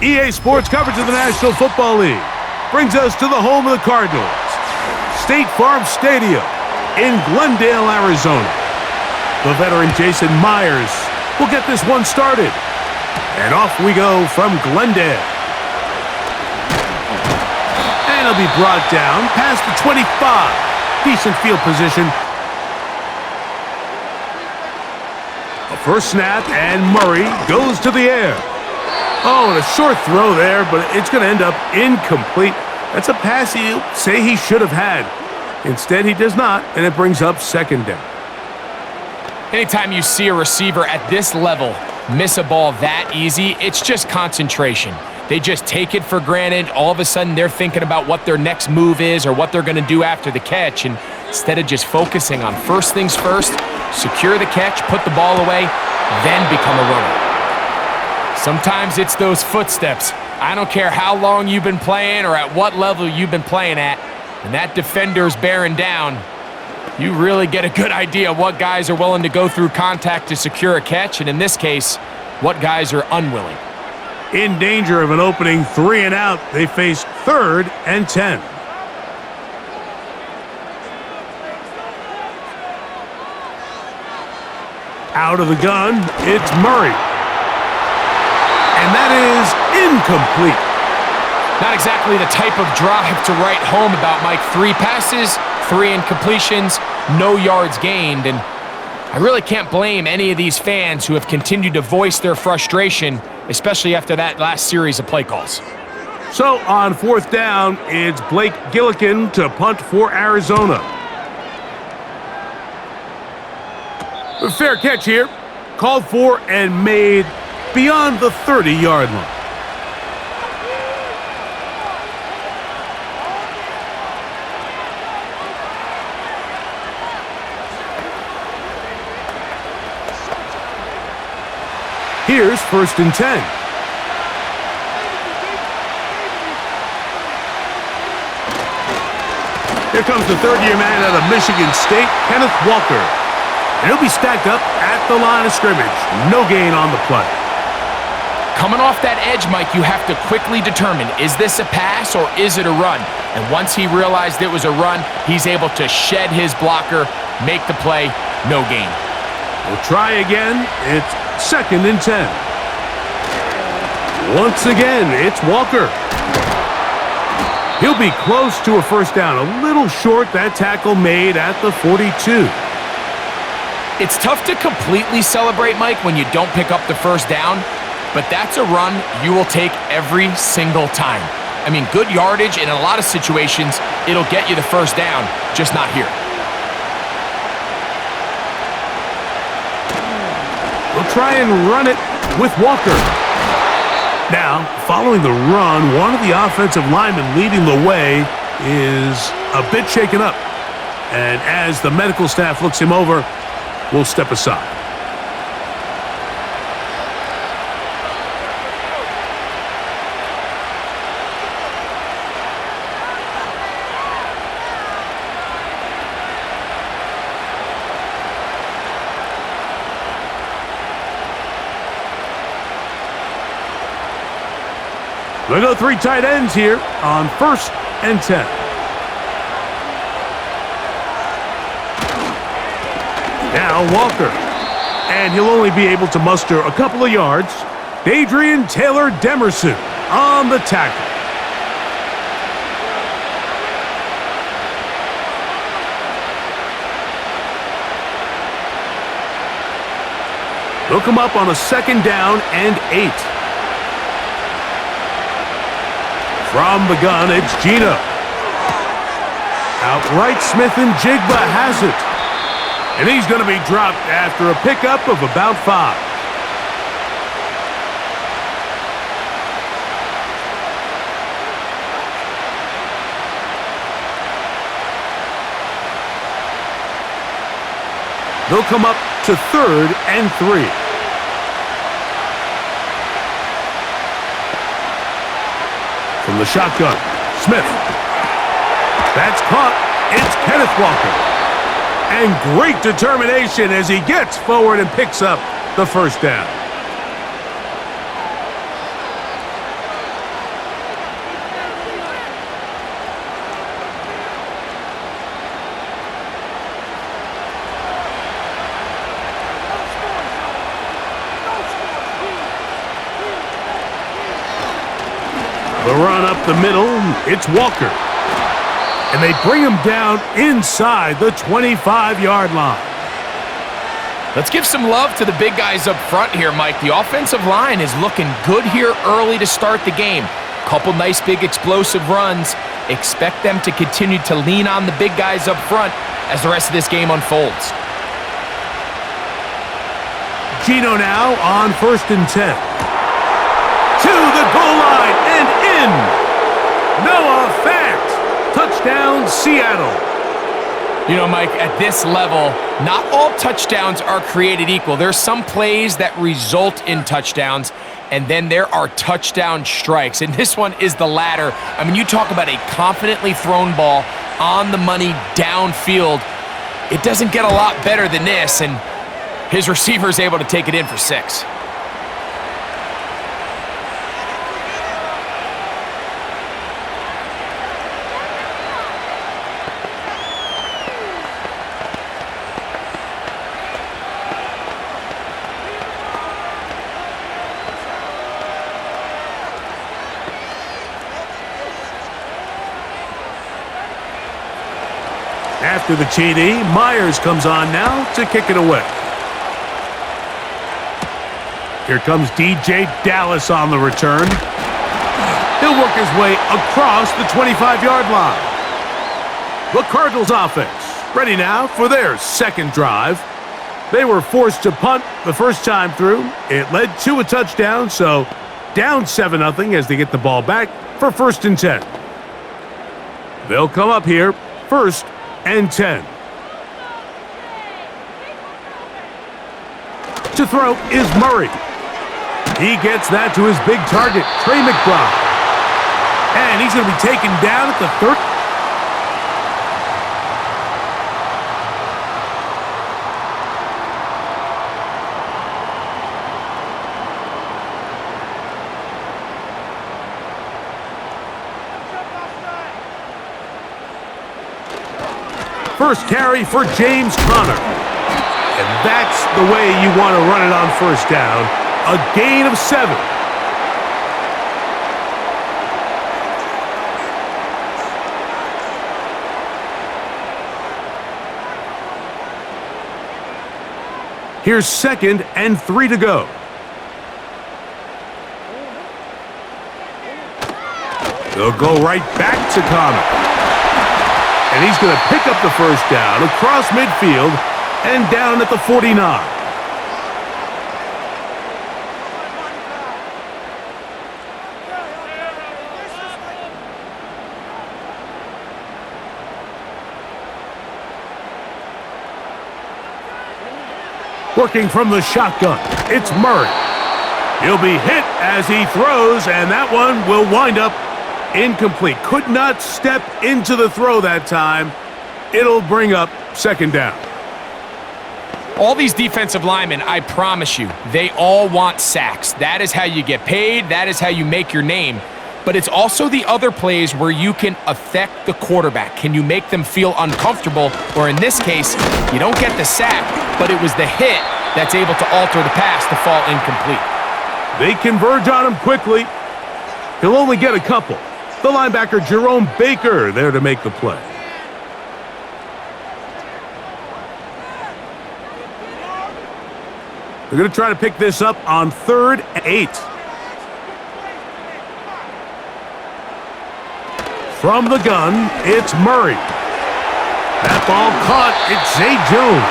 EA Sports coverage of the National Football League brings us to the home of the Cardinals, State Farm Stadium in Glendale, Arizona. The veteran Jason Myers will get this one started. And off we go from Glendale. And it'll be brought down past the 25. Decent field position. A first snap, and Murray goes to the air. Oh, and a short throw there, but it's going to end up incomplete. That's a pass you say he should have had. Instead, he does not, and it brings up second down. Anytime you see a receiver at this level miss a ball that easy, it's just concentration. They just take it for granted. All of a sudden, they're thinking about what their next move is or what they're going to do after the catch, and instead of just focusing on first things first, secure the catch, put the ball away, then become a runner. Sometimes it's those footsteps. I don't care how long you've been playing or at what level you've been playing at, and that defender's bearing down, you really get a good idea of what guys are willing to go through contact to secure a catch, and in this case, what guys are unwilling. In danger of an opening 3 and out, they face 3rd and 10. Out of the gun, it's Murray. And that is incomplete. Not exactly the type of drive to write home about, Mike. 3 passes, 3 incompletions, no yards gained. And I really can't blame any of these fans who have continued to voice their frustration, especially after that last series of play calls. So on 4th down, it's Blake Gillikin to punt for Arizona. A fair catch here. Called for and made beyond the 30-yard line. Here's 1st and 10. Here comes the 3rd-year man out of Michigan State, Kenneth Walker. And he'll be stacked up at the line of scrimmage. No gain on the play. Coming off that edge, Mike, you have to quickly determine, is this a pass or is it a run? And once he realized it was a run, he's able to shed his blocker, make the play, no gain. We'll try again. It's 2nd and 10. Once again, it's Walker. He'll be close to a first down. A little short, that tackle made at the 42. It's tough to completely celebrate, Mike, when you don't pick up the first down, but that's a run you will take every single time. I mean, good yardage, and in a lot of situations, it'll get you the first down, just not here. We'll try and run it with Walker. Now, following the run, one of the offensive linemen leading the way is a bit shaken up. And as the medical staff looks him over, we'll step aside. They'll go 3 tight ends here on 1st and 10. Now Walker. And he'll only be able to muster a couple of yards. Adrian Taylor Demerson on the tackle. They'll come up on a 2nd down and 8. From the gun, it's Gino. Outright Smith and Jigba has it. And he's going to be dropped after a pickup of about 5. They'll come up to 3rd and 3. From the shotgun, Smith. That's caught. It's Kenneth Walker. And great determination as he gets forward and picks up the first down. The run up the middle, it's Walker. And they bring him down inside the 25-yard line. Let's give some love to the big guys up front here, Mike. The offensive line is looking good here early to start the game. Couple nice big explosive runs. Expect them to continue to lean on the big guys up front as the rest of this game unfolds. Gino now on 1st and 10. To the goal line and in. Noah Fant. Touchdown, Seattle. You know, Mike, at this level, not all touchdowns are created equal. There's some plays that result in touchdowns, and then there are touchdown strikes, and this one is the latter. I mean, you talk about a confidently thrown ball on the money downfield. It doesn't get a lot better than this, and his receiver is able to take it in for 6. After the TD, Myers comes on now to kick it away. Here comes DJ Dallas on the return. He'll work his way across the 25-yard line. The Cardinals offense ready now for their second drive. They were forced to punt the first time through. It led to a touchdown, so down 7-0 as they get the ball back for 1st and 10. They'll come up here 1st and 10. To throw is Murray. He gets that to his big target, Trey McBride. And he's going to be taken down at the 30. First carry for James Conner. And that's the way you want to run it on 1st down. A gain of 7. Here's 2nd and 3 to go. They'll go right back to Conner. And he's going to pick up the 1st down across midfield and down at the 49. Working from the shotgun, it's Murray. He'll be hit as he throws, and that one will wind up incomplete. Could not step into the throw that time. It'll bring up 2nd down. All these defensive linemen, I promise you, they all want sacks. That is how you get paid. That is how you make your name. But it's also the other plays where you can affect the quarterback. Can you make them feel uncomfortable? Or in this case, you don't get the sack, but it was the hit that's able to alter the pass to fall incomplete. They converge on him quickly. He'll only get a couple. The linebacker, Jerome Baker, there to make the play. They're going to try to pick this up on 3rd and 8. From the gun, it's Murray. That ball caught. It's Zay Jones.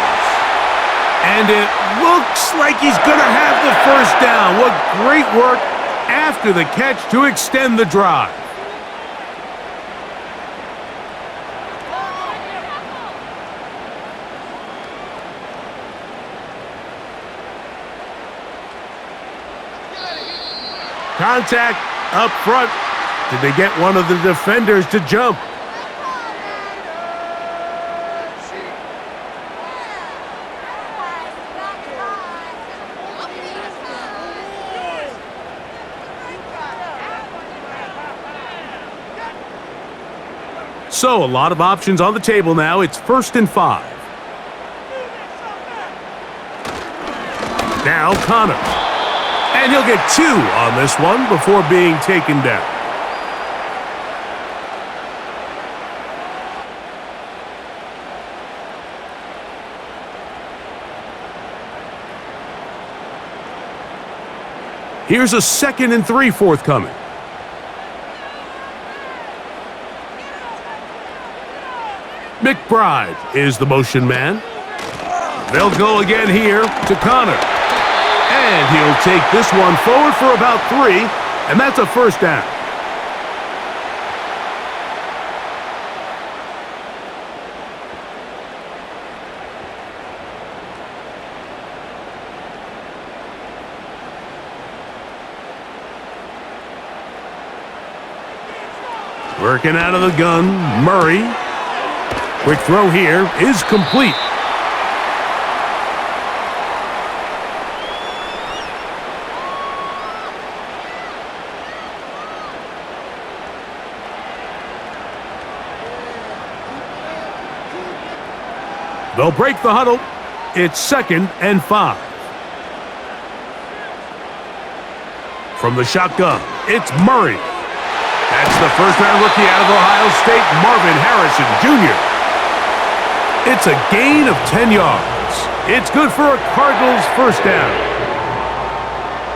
And it looks like he's going to have the 1st down. What great work after the catch to extend the drive. Contact up front. Did they get one of the defenders to jump? So a lot of options on the table now. It's 1st and 5. Now Connor. And he'll get 2 on this one before being taken down. Here's a 2nd and 3 forthcoming. McBride is the motion man. They'll go again here to Connor. And he'll take this one forward for about 3, and that's a first down. Working out of the gun, Murray. Quick throw here is complete. They'll break the huddle. It's 2nd and 5. From the shotgun, it's Murray. That's the first-round rookie out of Ohio State, Marvin Harrison Jr. It's a gain of 10 yards. It's good for a Cardinals first down.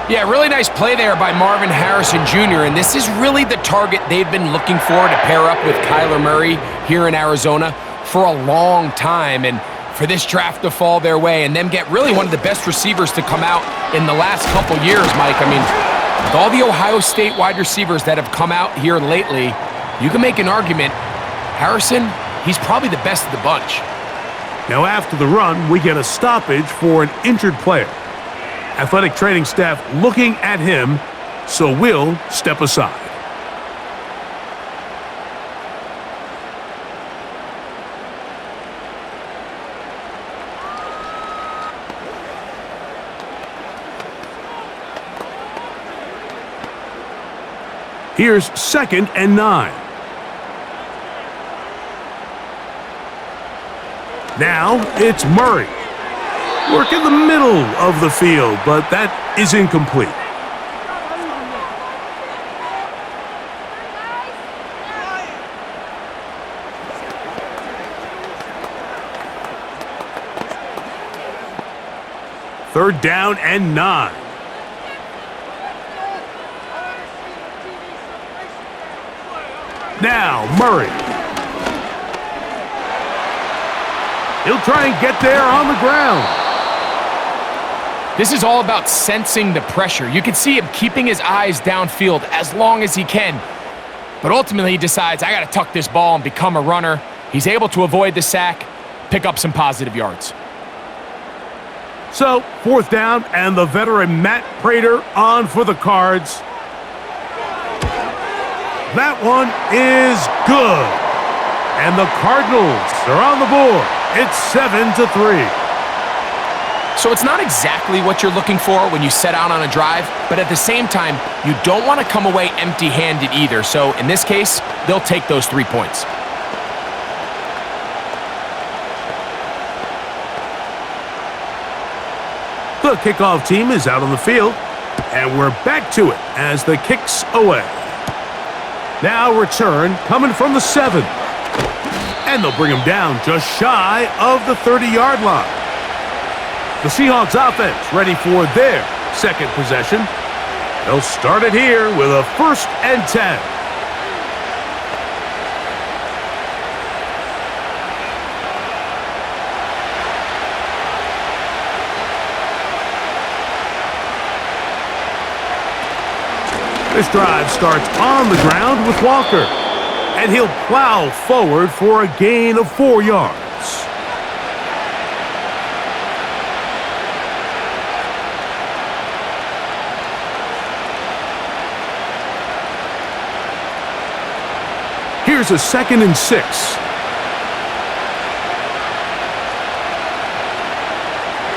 Yeah, really nice play there by Marvin Harrison Jr., and this is really the target they've been looking for to pair up with Kyler Murray here in Arizona for a long time, and for this draft to fall their way and them get really one of the best receivers to come out in the last couple years, Mike. I mean, with all the Ohio State wide receivers that have come out here lately, you can make an argument. Harrison, he's probably the best of the bunch. Now after the run, we get a stoppage for an injured player. Athletic training staff looking at him, so we'll step aside. Here's 2nd and 9. Now it's Murray. Work in the middle of the field, but that is incomplete. Third down and 9. Now, Murray. He'll try and get there on the ground. This is all about sensing the pressure. You can see him keeping his eyes downfield as long as he can. But ultimately, he decides, I got to tuck this ball and become a runner. He's able to avoid the sack, pick up some positive yards. So, 4th down, and the veteran Matt Prater on for the Cards. That one is good. And the Cardinals are on the board. It's 7-3. So it's not exactly what you're looking for when you set out on a drive, but at the same time, you don't want to come away empty-handed either. So in this case, they'll take those 3 points. The kickoff team is out on the field, and we're back to it as the kick's away. Now return coming from the 7. And they'll bring him down just shy of the 30-yard line. The Seahawks offense ready for their 2nd possession. They'll start it here with a 1st and 10. This drive starts on the ground with Walker, and he'll plow forward for a gain of 4 yards. Here's a 2nd and 6.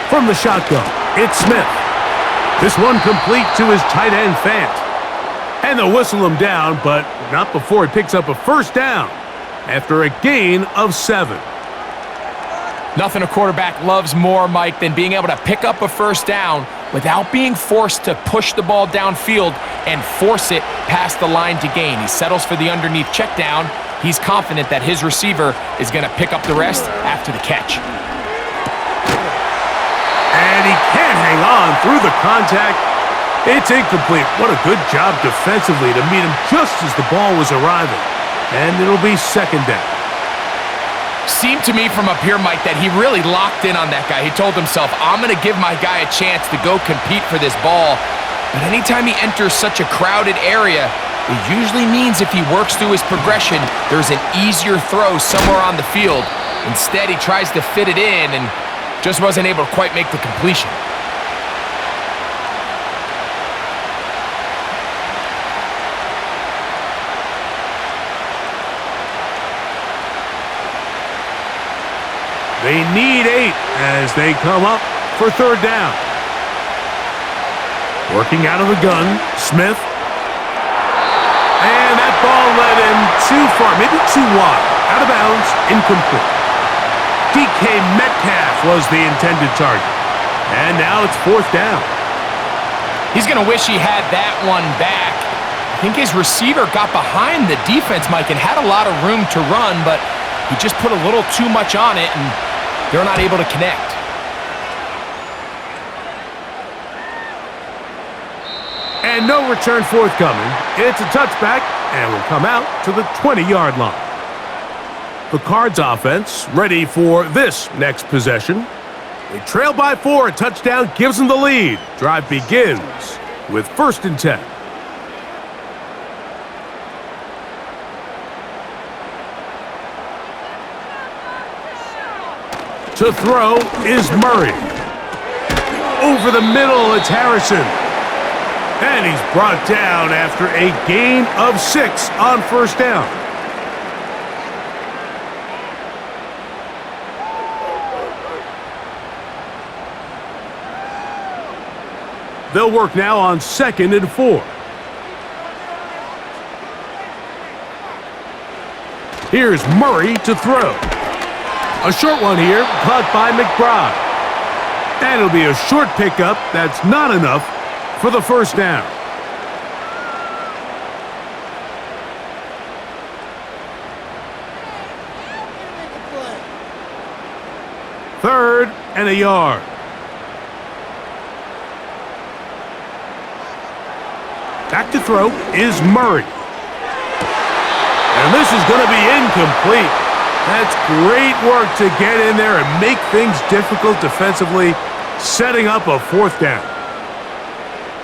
From the shotgun, it's Smith. This one complete to his tight end, Fant. And they'll whistle him down, but not before he picks up a first down after a gain of 7. Nothing a quarterback loves more, Mike, than being able to pick up a first down without being forced to push the ball downfield and force it past the line to gain. He settles for the underneath check down. He's confident that his receiver is going to pick up the rest after the catch. And he can't hang on through the contact. It's incomplete. What a good job defensively to meet him just as the ball was arriving. And it'll be second down. Seemed to me from up here, Mike, that he really locked in on that guy. He told himself, I'm going to give my guy a chance to go compete for this ball. But anytime he enters such a crowded area, it usually means if he works through his progression, there's an easier throw somewhere on the field. Instead, he tries to fit it in and just wasn't able to quite make the completion. They need 8 as they come up for third down. Working out of the gun, Smith. And that ball led him too far, maybe too wide. Out of bounds, incomplete. DK Metcalf was the intended target. And now it's fourth down. He's going to wish he had that one back. I think his receiver got behind the defense, Mike, and had a lot of room to run, but he just put a little too much on it, and they're not able to connect. And no return forthcoming. It's a touchback, and will come out to the 20-yard line. The Cards offense ready for this next possession. They trail by 4. A touchdown gives them the lead. Drive begins with 1st and 10. To throw is Murray. Over the middle, it's Harrison. And he's brought down after a gain of 6 on first down. They'll work now on 2nd and 4. Here's Murray to throw. A short one here, caught by McBride. And it'll be a short pickup. That's not enough for the first down. Third and a yard. Back to throw is Murray. And this is going to be incomplete. That's great work to get in there and make things difficult defensively, setting up a fourth down.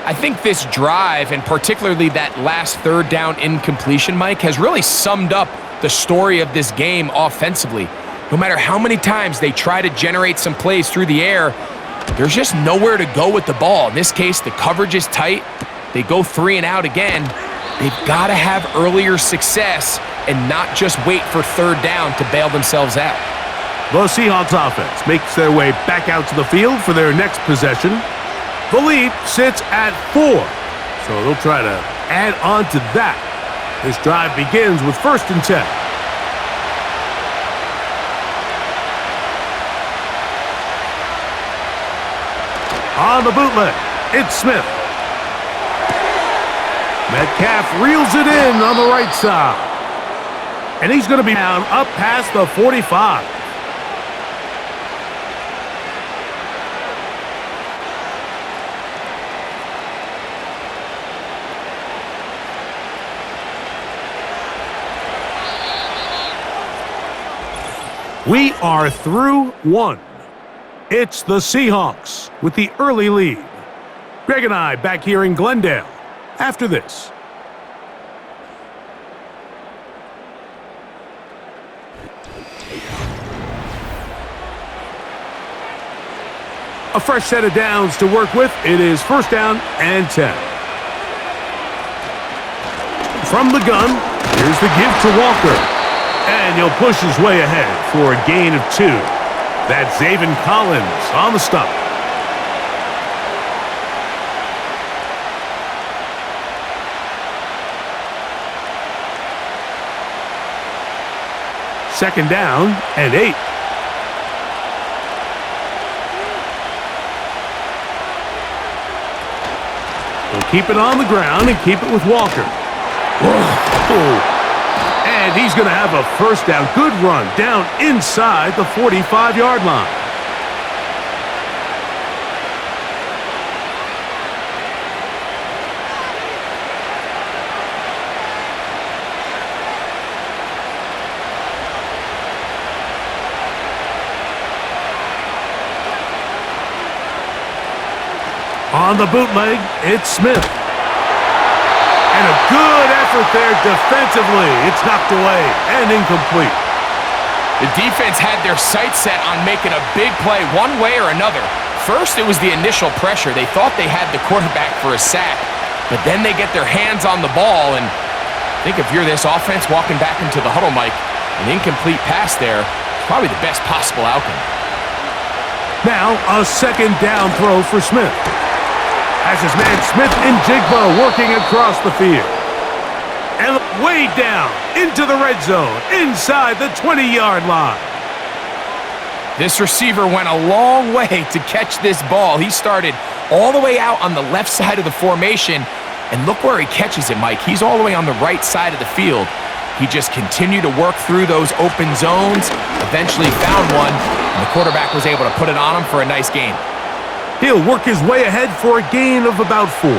I think this drive, and particularly that last third down incompletion, Mike, has really summed up the story of this game offensively. No matter how many times they try to generate some plays through the air, there's just nowhere to go with the ball. In this case, the coverage is tight. They go 3 and out again. They've got to have earlier success and not just wait for third down to bail themselves out. The Seahawks offense makes their way back out to the field for their next possession. The lead sits at 4, so they'll try to add on to that. This drive begins with 1st and 10. On the bootleg, it's Smith. Metcalf reels it in on the right side. And he's going to be down up past the 45. We are through 1. It's the Seahawks with the early lead. Greg and I back here in Glendale after this. A fresh set of downs to work with. It is 1st down and 10. From the gun, here's the give to Walker. And he'll push his way ahead for a gain of 2. That's Zaven Collins on the stop. Second down and 8. We'll keep it on the ground and keep it with Walker. Oh. And he's going to have a first down. Good run down inside the 45-yard line. On the bootleg, it's Smith. And a good effort there defensively. It's knocked away and incomplete. The defense had their sights set on making a big play one way or another. First, it was the initial pressure. They thought they had the quarterback for a sack, but then they get their hands on the ball, and I think if you're this offense walking back into the huddle, Mike, an incomplete pass there is probably the best possible outcome. Now, a second down throw for Smith. Has his man Smith and Jigba working across the field. And way down into the red zone, inside the 20-yard line. This receiver went a long way to catch this ball. He started all the way out on the left side of the formation, and look where he catches it, Mike. He's all the way on the right side of the field. He just continued to work through those open zones, eventually found one, and the quarterback was able to put it on him for a nice gain. He'll work his way ahead for a gain of about 4.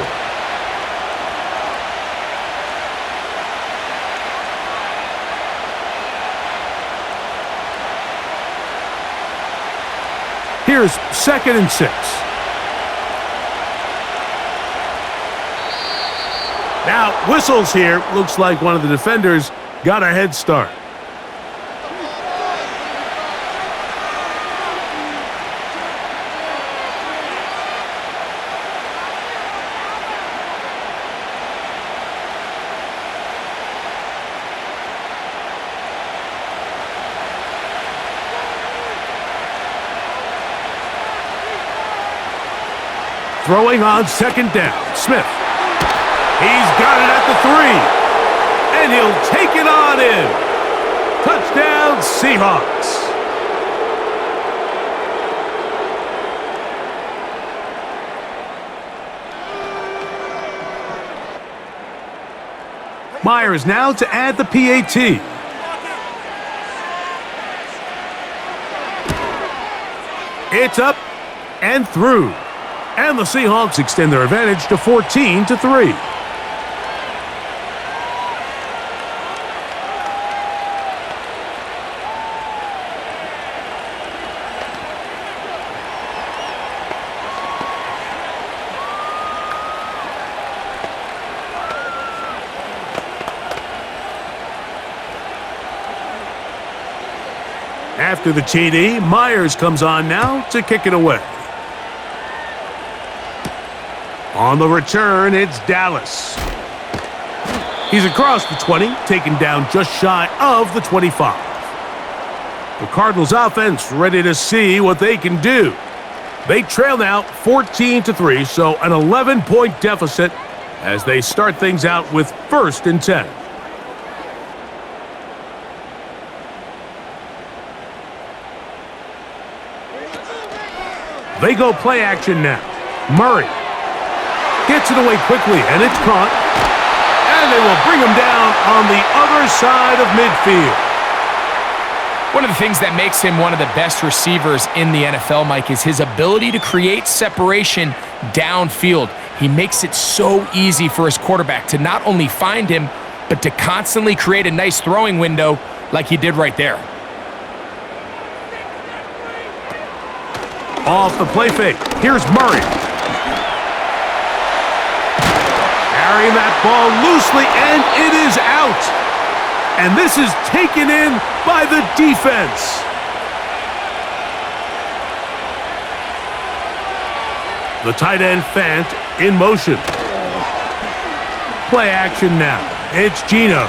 Here's 2nd and 6. Now, whistles here. Looks like one of the defenders got a head start. Throwing on 2nd down, Smith. He's got it at the 3. And he'll take it on in. Touchdown, Seahawks. Myers now to add the PAT. It's up and through. And the Seahawks extend their advantage to 14-3. After the TD, Myers comes on now to kick it away. On the return, it's Dallas. He's across the 20, taken down just shy of the 25. The Cardinals offense ready to see what they can do. They trail now 14-3, so an 11-point deficit as they start things out with 1st and 10. They go play action now. Murray gets it away quickly, and it's caught. And they will bring him down on the other side of midfield. One of the things that makes him one of the best receivers in the NFL, Mike, is his ability to create separation downfield. He makes it so easy for his quarterback to not only find him, but to constantly create a nice throwing window like he did right there. Off the play fake, here's Murray. Carrying that ball loosely, and it is out. And this is taken in by the defense. The tight end Fant in motion. Play action now. It's Gino.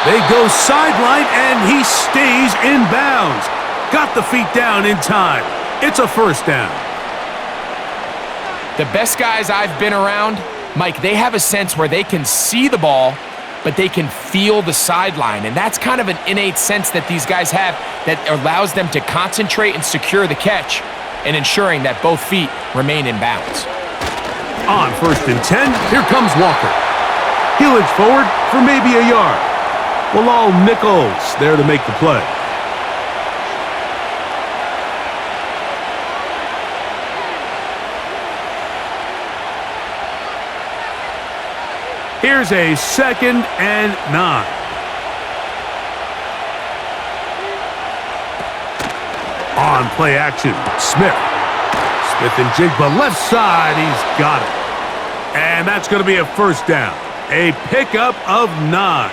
They go sideline, and he stays in bounds. Got the feet down in time. It's a 1st down. The best guys I've been around, Mike, they have a sense where they can see the ball, but they can feel the sideline. And that's kind of an innate sense that these guys have that allows them to concentrate and secure the catch and ensuring that both feet remain in bounds. On 1st and 10, here comes Walker. He'll edge forward for maybe a yard. Bilal Nichols there to make the play. Here's a 2nd and 9. On play action, Smith. Smith and Jigba left side. He's got it. And that's going to be a first down. A pickup of 9.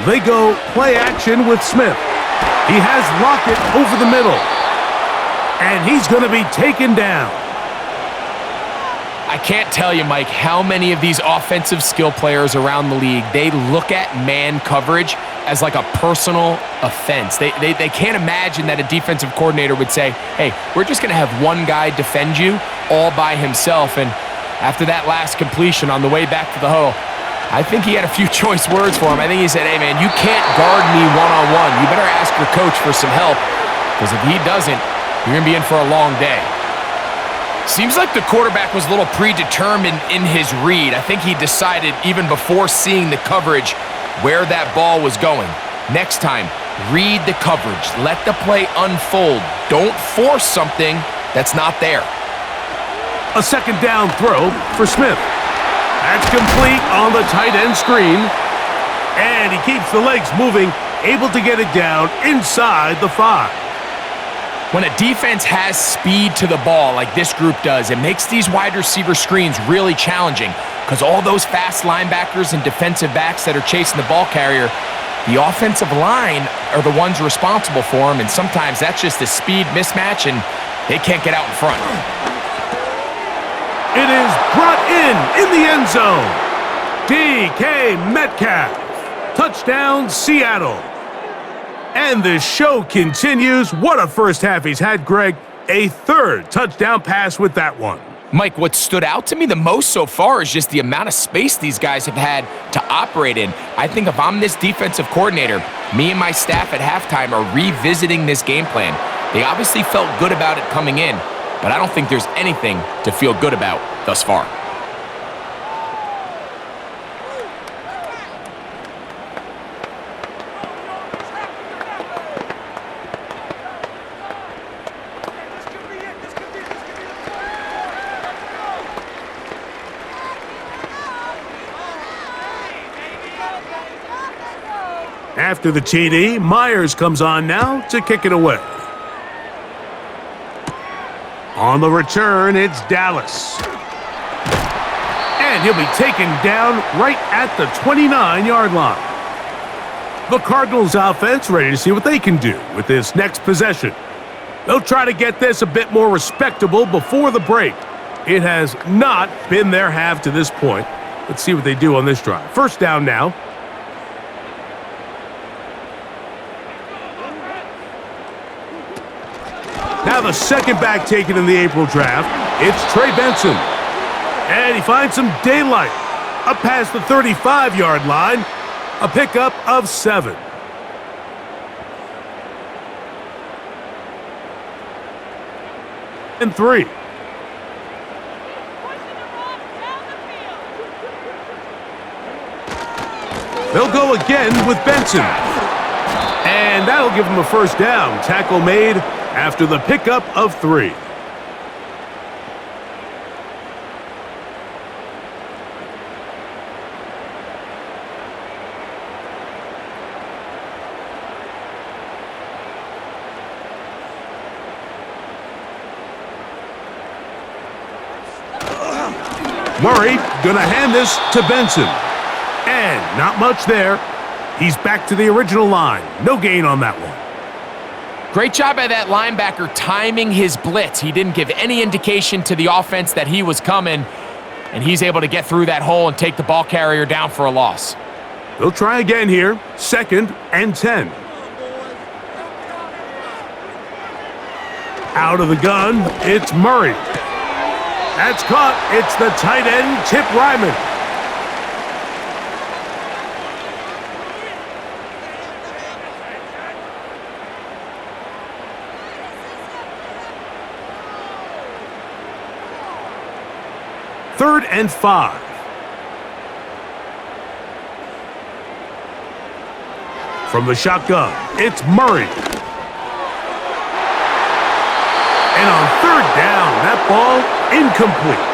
They go play action with Smith. He has Lockett over the middle. And he's going to be taken down. I can't tell you, Mike, how many of these offensive skill players around the league, they look at man coverage as like a personal offense. They can't imagine that a defensive coordinator would say, hey, we're just going to have one guy defend you all by himself. And after that last completion on the way back to the huddle, I think he had a few choice words for him. I think he said, hey, man, you can't guard me one-on-one. You better ask your coach for some help, because if he doesn't, you're going to be in for a long day. Seems like the quarterback was a little predetermined in his read. I think he decided even before seeing the coverage where that ball was going. Next time, read the coverage. Let the play unfold. Don't force something that's not there. A second down throw for Smith. That's complete on the tight end screen. And he keeps the legs moving, able to get it down inside the 5. When a defense has speed to the ball like this group does, it makes these wide receiver screens really challenging, because all those fast linebackers and defensive backs that are chasing the ball carrier, the offensive line are the ones responsible for them, and sometimes that's just a speed mismatch, and they can't get out in front. It is brought in the end zone. DK Metcalf. Touchdown, Seattle. And the show continues. What a first half he's had, Greg. A third touchdown pass with that one. Mike, what stood out to me the most so far is just the amount of space these guys have had to operate in. I think if I'm this defensive coordinator, me and my staff at halftime are revisiting this game plan. They obviously felt good about it coming in, but I don't think there's anything to feel good about thus far. After the TD, Myers comes on now to kick it away. On the return, it's Dallas. And he'll be taken down right at the 29-yard line. The Cardinals offense ready to see what they can do with this next possession. They'll try to get this a bit more respectable before the break. It has not been their half to this point. Let's see what they do on this drive. First down now. Now the second back taken in the April draft, it's Trey Benson. And he finds some daylight. Up past the 35-yard line, a pickup of 7. And 3. They'll go again with Benson. And that'll give him a first down. Tackle made after the pickup of 3. Murray gonna hand this to Benson. And not much there. He's back to the original line. No gain on that one. Great job by that linebacker timing his blitz. He didn't give any indication to the offense that he was coming, and he's able to get through that hole and take the ball carrier down for a loss. They'll try again here. 2nd and 10. Out of the gun, it's Murray. That's caught. It's the tight end, Chip Ryman. Third and 5. From the shotgun, it's Murray. third down. That ball incomplete.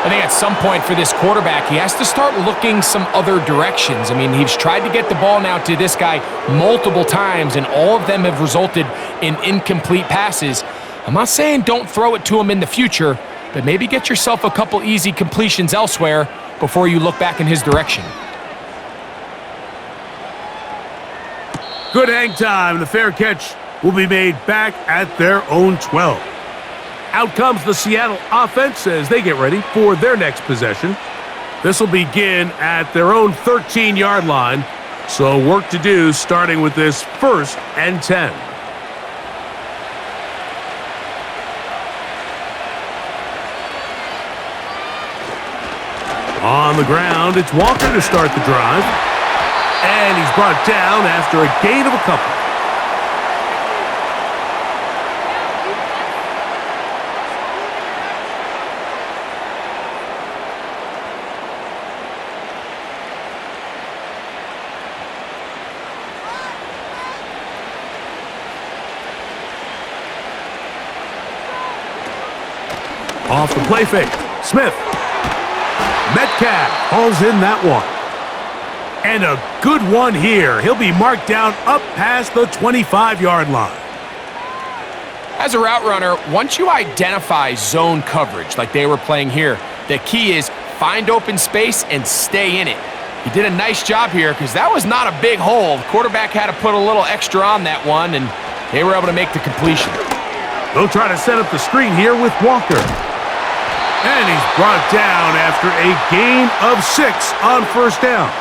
I think at some point for this quarterback, he has to start looking some other directions. I mean, he's tried to get the ball now to this guy multiple times, and all of them have resulted in incomplete passes. I'm not saying don't throw it to him in the future, but maybe get yourself a couple easy completions elsewhere before you look back in his direction. Good hang time. The fair catch will be made back at their own 12. Out comes the Seattle offense as they get ready for their next possession. This will begin at their own 13-yard line, so work to do starting with this 1st and 10. On the ground, it's Walker to start the drive. And he's brought down after a gain of a couple. Off the play fake. Smith. Metcalf hauls in that one. And a good one here. He'll be marked down up past the 25-yard line. As a route runner, once you identify zone coverage like they were playing here, the key is find open space and stay in it. He did a nice job here because that was not a big hole. The quarterback had to put a little extra on that one, and they were able to make the completion. They'll try to set up the screen here with Walker. And he's brought down after a gain of 6 on 1st down.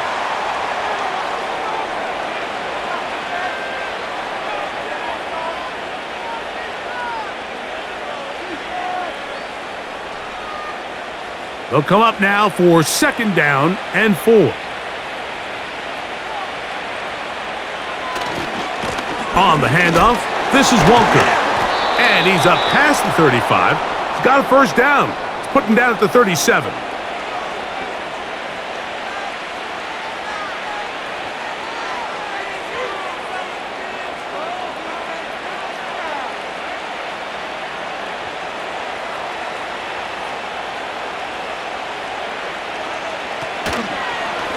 They'll come up now for 2nd down and 4. On the handoff, this is Walker. And he's up past the 35. He's got a 1st down. He's putting down at the 37.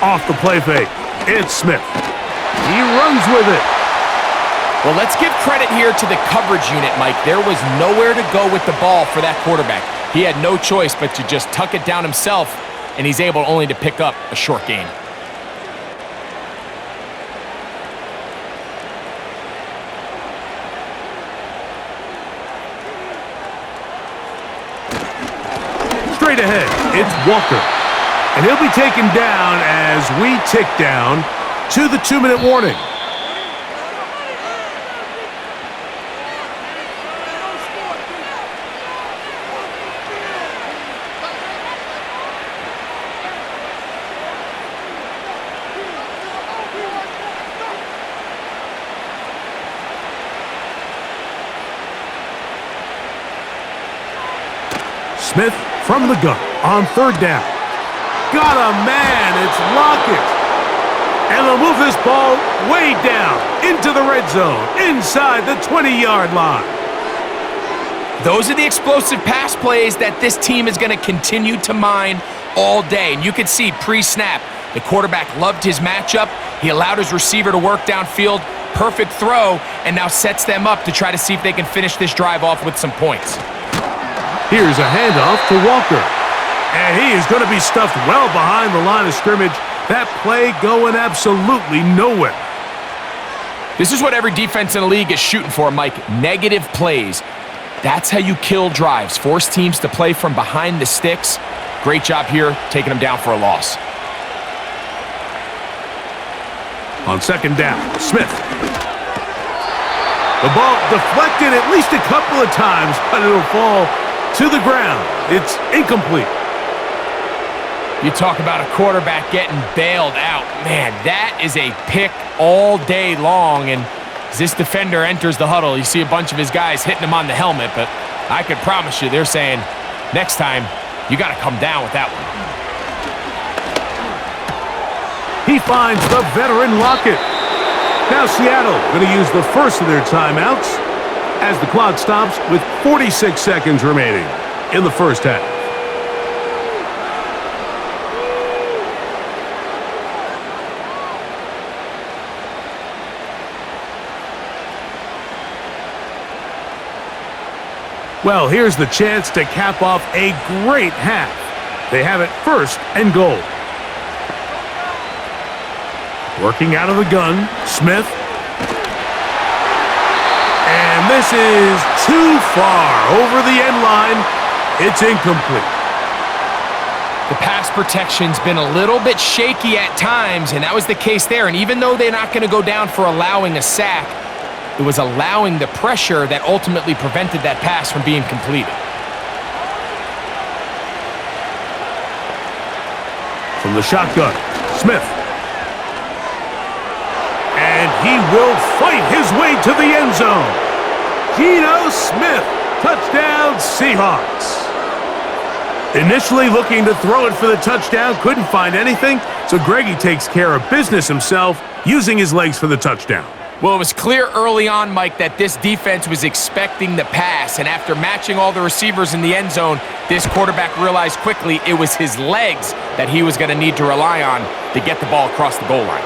Off the play fake, it's Smith. He runs with it. Well, let's give credit here to the coverage unit, Mike. There was nowhere to go with the ball for that quarterback. He had no choice but to just tuck it down himself, and he's able only to pick up a short gain. Straight ahead, it's Walker. And he'll be taken down as we tick down to the 2-minute warning. Smith from the gun on 3rd down. Got a man, it's Lockett. And they'll move this ball way down into the red zone, inside the 20-yard line. Those are the explosive pass plays that this team is going to continue to mine all day. And you can see pre-snap, the quarterback loved his matchup. He allowed his receiver to work downfield, perfect throw, and now sets them up to try to see if they can finish this drive off with some points. Here's a handoff to Walker. And he is going to be stuffed well behind the line of scrimmage. That play going absolutely nowhere. This is what every defense in the league is shooting for, Mike. Negative plays. That's how you kill drives. Force teams to play from behind the sticks. Great job here, taking them down for a loss. On 2nd down, Smith. The ball deflected at least a couple of times, but it'll fall to the ground. It's incomplete. You talk about a quarterback getting bailed out. Man, that is a pick all day long. And as this defender enters the huddle, you see a bunch of his guys hitting him on the helmet. But I can promise you, they're saying, next time, you got to come down with that one. He finds the veteran Lockett. Now Seattle going to use the first of their timeouts. as the clock stops with 46 seconds remaining in the first half. Well, here's the chance to cap off a great half. They have it first and goal. Working out of the gun, Smith. And this is too far over the end line. It's incomplete. The pass protection's been a little bit shaky at times, and that was the case there. And even though they're not going to go down for allowing a sack, it was allowing the pressure that ultimately prevented that pass from being completed. From the shotgun, Smith. And he will fight his way to the end zone. Geno Smith, touchdown Seahawks. Initially looking to throw it for the touchdown, couldn't find anything, so Greggy takes care of business himself, using his legs for the touchdown. Well, it was clear early on, Mike, that this defense was expecting the pass, and after matching all the receivers in the end zone, this quarterback realized quickly it was his legs that he was going to need to rely on to get the ball across the goal line.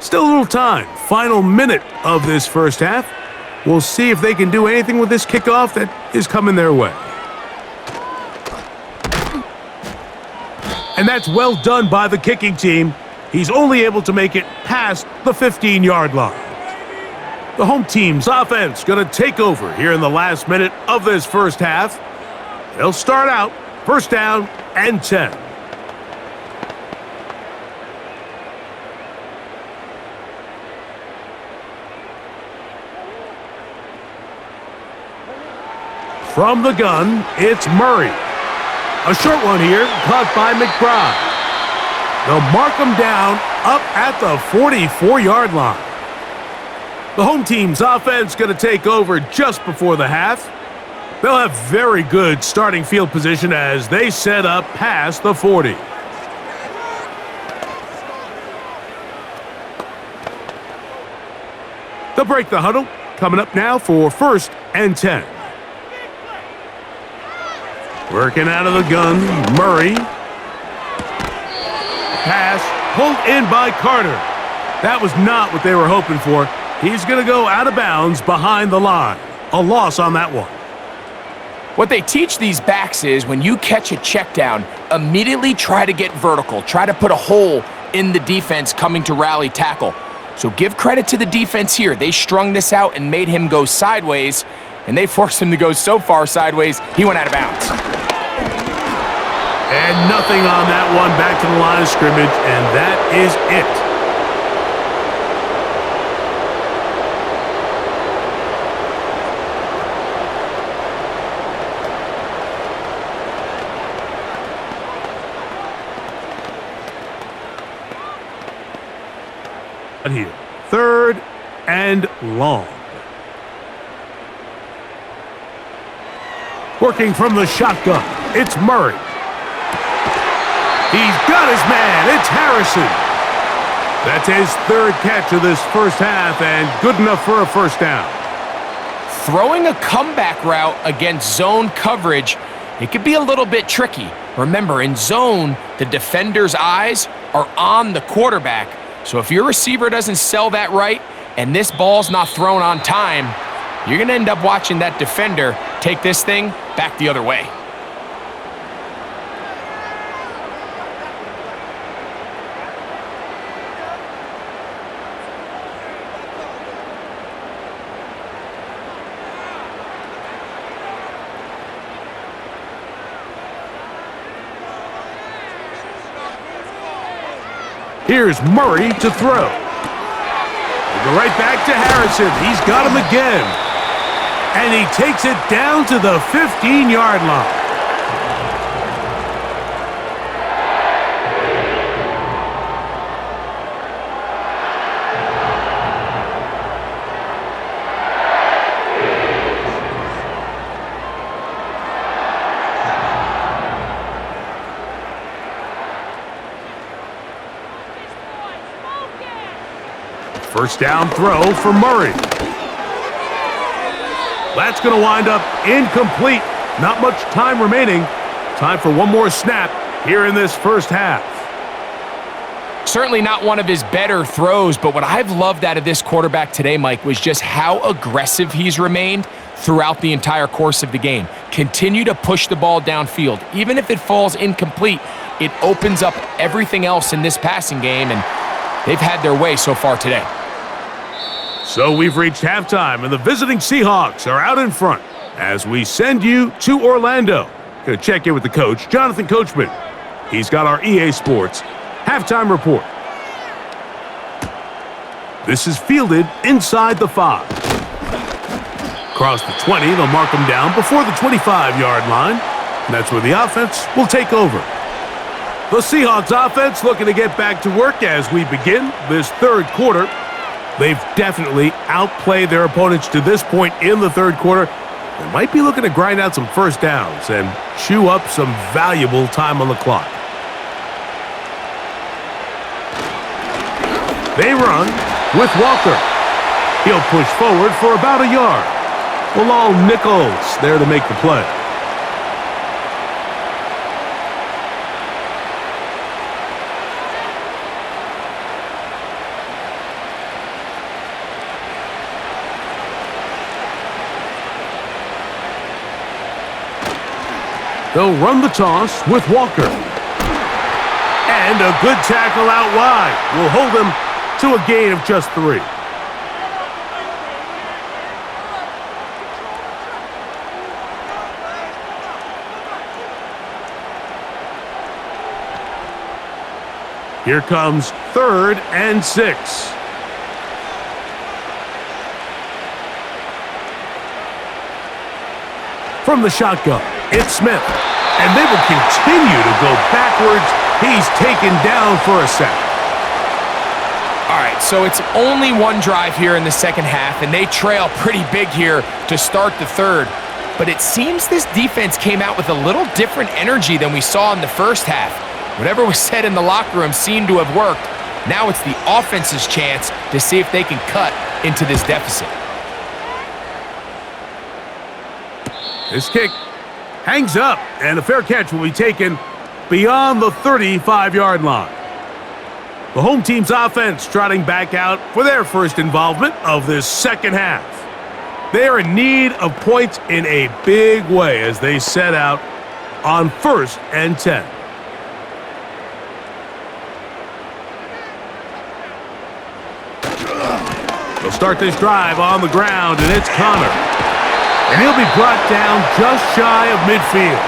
Still a little time. Final minute of this first half. We'll see if they can do anything with this kickoff that is coming their way. And that's well done by the kicking team. He's only able to make it past the 15-yard line. The home team's offense going to take over here in the last minute of this first half. They'll start out first down and 10. From the gun, it's Murray. A short one here, caught by McBride. They'll mark him down up at the 44-yard line. The home team's offense going to take over just before the half. They'll have very good starting field position as they set up past the 40. They'll break the huddle. Coming up now for first and 10. Working out of the gun, Murray. Pass pulled in by Carter. That was not what they were hoping for. He's going to go out of bounds behind the line. A loss on that one. What they teach these backs is when you catch a check down, immediately try to get vertical. Try to put a hole in the defense coming to rally tackle. So give credit to the defense here. They strung this out and made him go sideways, and they forced him to go so far sideways, he went out of bounds. And nothing on that one, back to the line of scrimmage, and that is it. Here, third and long. Working from the shotgun, it's Murray. He's got his man, it's Harrison. That's his third catch of this first half and good enough for a first down. Throwing a comeback route against zone coverage, it could be a little bit tricky. Remember, in zone, the defender's eyes are on the quarterback. So if your receiver doesn't sell that right and this ball's not thrown on time, you're going to end up watching that defender take this thing back the other way. Here's Murray to throw. We'll go right back to Harrison. He's got him again. And he takes it down to the 15-yard line. First down throw for Murray. That's going to wind up incomplete. Not much time remaining. Time for one more snap here in this first half. Certainly not one of his better throws, but what I've loved out of this quarterback today, Mike, was just how aggressive he's remained throughout the entire course of the game. Continue to push the ball downfield. Even if it falls incomplete, it opens up everything else in this passing game, and they've had their way so far today. So we've reached halftime, and the visiting Seahawks are out in front as we send you to Orlando. Going to check in with the coach, Jonathan Coachman. He's got our EA Sports halftime report. This is fielded inside the 5. Across the 20, they'll mark him down before the 25-yard line. And that's where the offense will take over. The Seahawks offense looking to get back to work as we begin this third quarter. They've definitely outplayed their opponents to this point in the third quarter. They might be looking to grind out some first downs and chew up some valuable time on the clock. They run with Walker. He'll push forward for about a yard. Bilal Nichols there to make the play. They'll run the toss with Walker. And a good tackle out wide will hold him to a gain of just 3. Here comes 3rd and 6. From the shotgun, it's Smith. And they will continue to go backwards. He's taken down for a sack. All right, so it's only one drive here in the second half, and they trail pretty big here to start the third. But it seems this defense came out with a little different energy than we saw in the first half. Whatever was said in the locker room seemed to have worked. Now it's the offense's chance to see if they can cut into this deficit. This kick hangs up, and a fair catch will be taken beyond the 35-yard line. The home team's offense trotting back out for their first involvement of this second half. They are in need of points in a big way as they set out on 1st and 10. They'll start this drive on the ground, and it's Connor. And he'll be brought down just shy of midfield.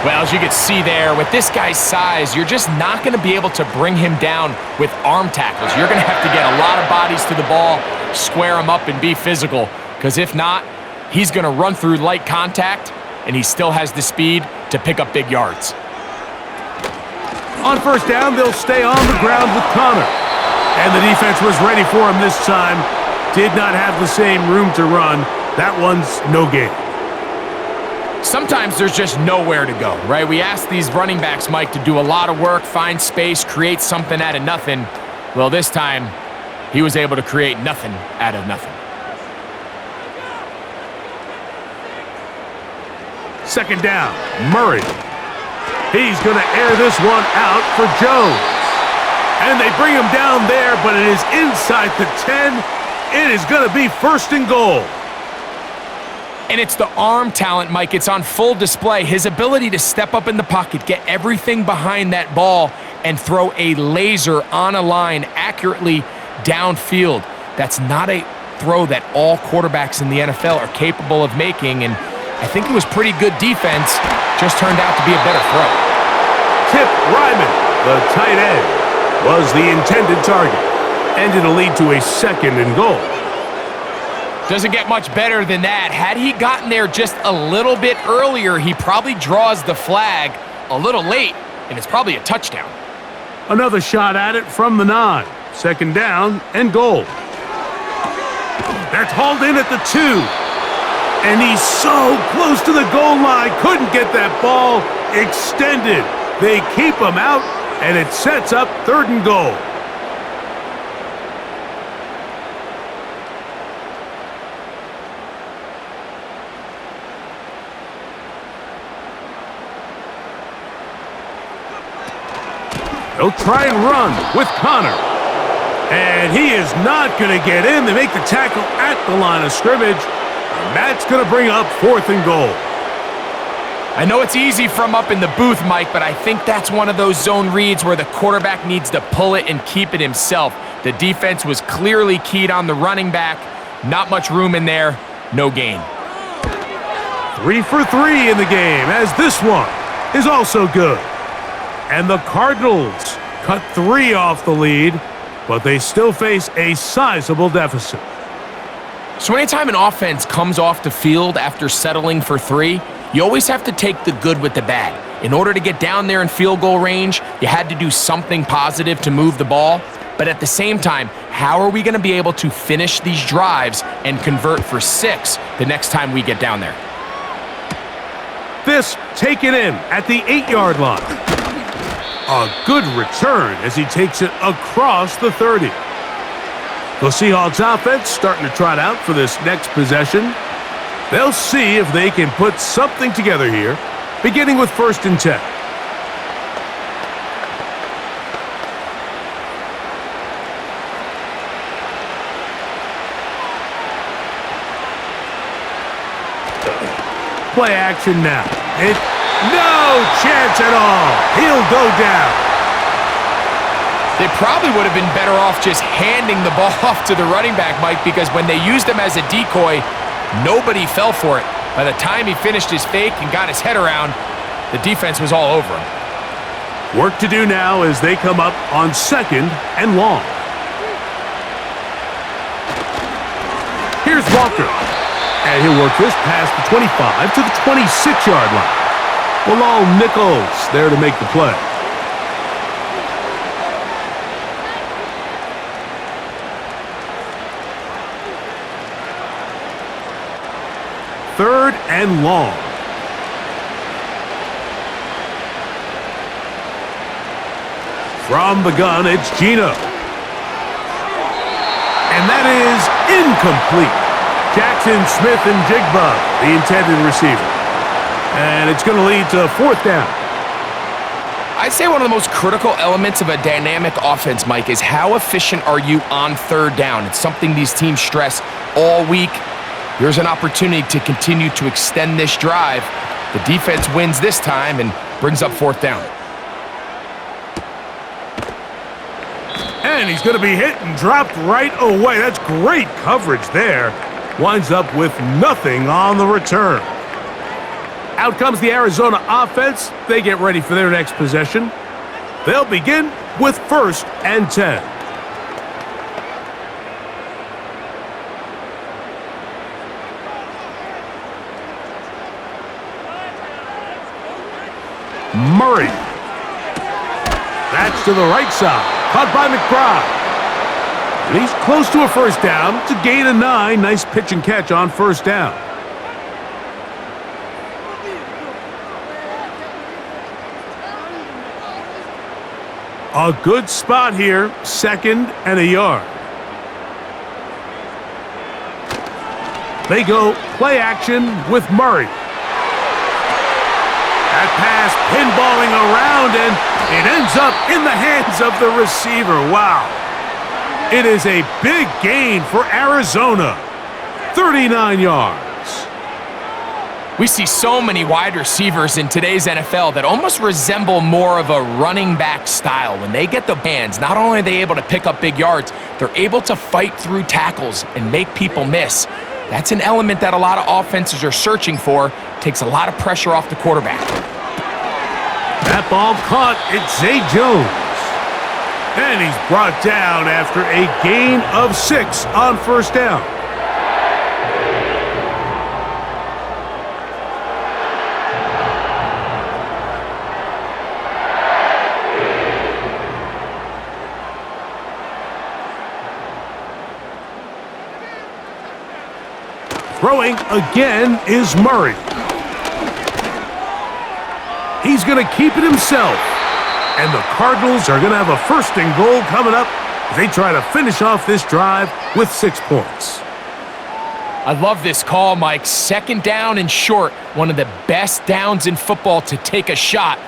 Well, as you can see there, with this guy's size, you're just not going to be able to bring him down with arm tackles. You're going to have to get a lot of bodies to the ball, square him up, and be physical. Because if not, he's going to run through light contact, and he still has the speed to pick up big yards. On first down, they'll stay on the ground with Connor. And the defense was ready for him this time. Did not have the same room to run. That one's no gain. Sometimes there's just nowhere to go, right? We ask these running backs, Mike, to do a lot of work, find space, create something out of nothing. Well, this time, he was able to create nothing out of nothing. Second down, Murray. He's going to air this one out for Jones. And they bring him down there, but it is inside the 10. It is going to be 1st and goal. And it's the arm talent, Mike. It's on full display. His ability to step up in the pocket, get everything behind that ball, and throw a laser on a line accurately downfield. That's not a throw that all quarterbacks in the NFL are capable of making, and I think it was pretty good defense. Just turned out to be a better throw. Tip Ryman, the tight end, was the intended target, and it'll lead to a 2nd and goal. Doesn't get much better than that. Had he gotten there just a little bit earlier, he probably draws the flag a little late, and it's probably a touchdown. Another shot at it from the 9. 2nd down and goal. That's hauled in at the 2. And he's so close to the goal line, couldn't get that ball extended. They keep him out, and it sets up 3rd and goal. They'll try and run with Connor. And he is not going to get in. They make the tackle at the line of scrimmage. And that's going to bring up 4th and goal. I know it's easy from up in the booth, Mike, but I think that's one of those zone reads where the quarterback needs to pull it and keep it himself. The defense was clearly keyed on the running back. Not much room in there. No gain. 3 for 3 in the game, as this one is also good. And the Cardinals cut 3 off the lead, but they still face a sizable deficit. So anytime an offense comes off the field after settling for 3, you always have to take the good with the bad. In order to get down there in field goal range, you had to do something positive to move the ball. But at the same time, how are we going to be able to finish these drives and convert for 6 the next time we get down there? This taken in at the 8-yard line. A good return as he takes it across the 30. The Seahawks offense starting to trot out for this next possession. They'll see if they can put something together here, beginning with 1st and 10. Play action now. No chance at all. He'll go down. They probably would have been better off just handing the ball off to the running back, Mike, because when they used him as a decoy, nobody fell for it. By the time he finished his fake and got his head around, the defense was all over him. Work to do now as they come up on 2nd and long. Here's Walker. And he'll work this past the 25 to the 26-yard line. Bilal Nichols there to make the play. Third and long. From the gun, it's Geno. And that is incomplete. Jackson Smith and Jigba, the intended receiver. And it's going to lead to 4th down. I'd say one of the most critical elements of a dynamic offense, Mike, is how efficient are you on 3rd down? It's something these teams stress all week. Here's an opportunity to continue to extend this drive. The defense wins this time and brings up 4th down. And he's going to be hit and dropped right away. That's great coverage there. Winds up with nothing on the return. Out comes the Arizona offense. They get ready for their next possession. They'll begin with 1st and 10. Murray. That's to the right side. Caught by McBride. And he's close to a 1st down. It's a gain of 9. Nice pitch and catch on 1st down. A good spot here. 2nd and a yard. They go play action with Murray. That pass pinballing around, and it ends up in the hands of the receiver. Wow. It is a big gain for Arizona. 39 yards. We see so many wide receivers in today's NFL that almost resemble more of a running back style. When they get the bands, not only are they able to pick up big yards, they're able to fight through tackles and make people miss. That's an element that a lot of offenses are searching for. Takes a lot of pressure off the quarterback. That ball caught. It's Zay Jones. And he's brought down after a gain of 6 on 1st down. Throwing again is Murray. He's going to keep it himself. And the Cardinals are going to have a 1st and goal coming up as they try to finish off this drive with 6 points. I love this call, Mike. 2nd down and short. One of the best downs in football to take a shot.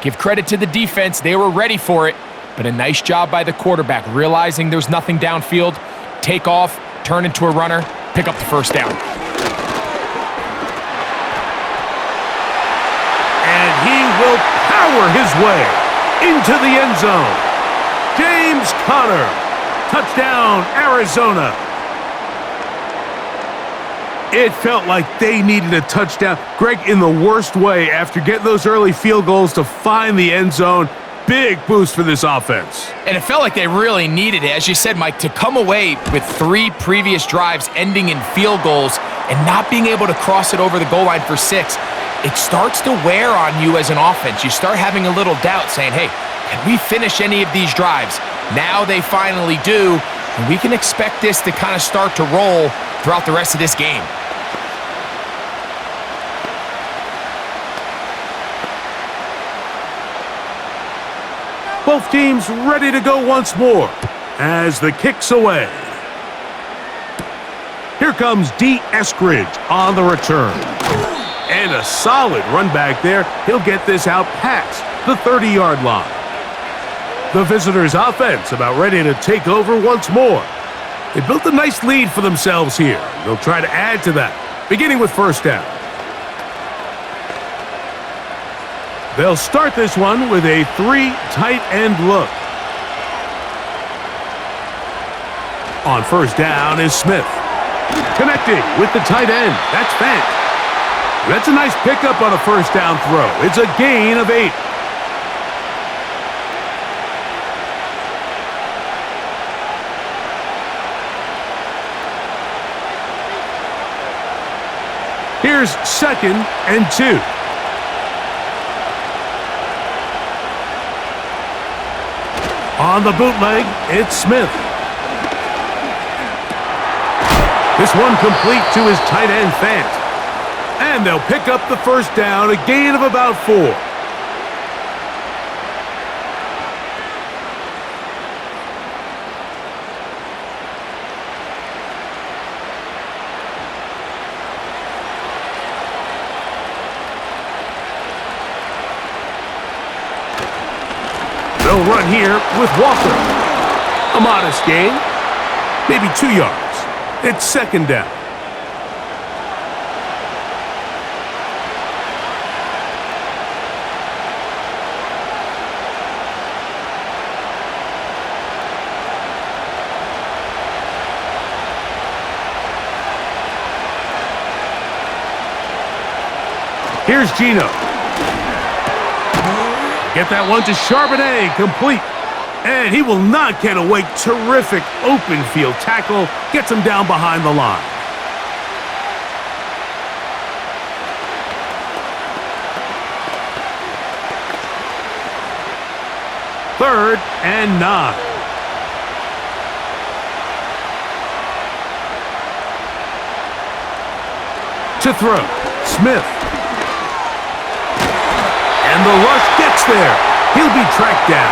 Give credit to the defense. They were ready for it. But a nice job by the quarterback, realizing there's nothing downfield, take off, turn into a runner, pick up the first down. And he will power his way into the end zone. James Conner, touchdown, Arizona. It felt like they needed a touchdown. Greg, in the worst way, after getting those early field goals to find the end zone. Big boost for this offense. And it felt like they really needed it. As you said, Mike, to come away with 3 previous drives ending in field goals and not being able to cross it over the goal line for 6, it starts to wear on you as an offense. You start having a little doubt, saying, hey, can we finish any of these drives? Now they finally do, and we can expect this to kind of start to roll throughout the rest of this game. Both teams ready to go once more as the kick's away. Here comes D. Eskridge on the return. And a solid run back there. He'll get this out past the 30-yard line. The visitors' offense about ready to take over once more. They built a nice lead for themselves here. They'll try to add to that, beginning with first down. They'll start this one with a 3 tight end look. On first down is Smith. Connecting with the tight end. That's Fant. That's a nice pickup on a first down throw. It's a gain of 8. Here's 2nd and 2. On the bootleg, it's Smith. This one complete to his tight end, Fant. And they'll pick up the first down, a gain of about 4. They'll run here with Walker. A modest gain, maybe 2 yards. It's 2nd down. Here's Gino. Get that one to Charbonnet, complete. And he will not get away. Terrific open field tackle. Gets him down behind the line. Third and 9. To throw, Smith. And the rush gets there. He'll be tracked down.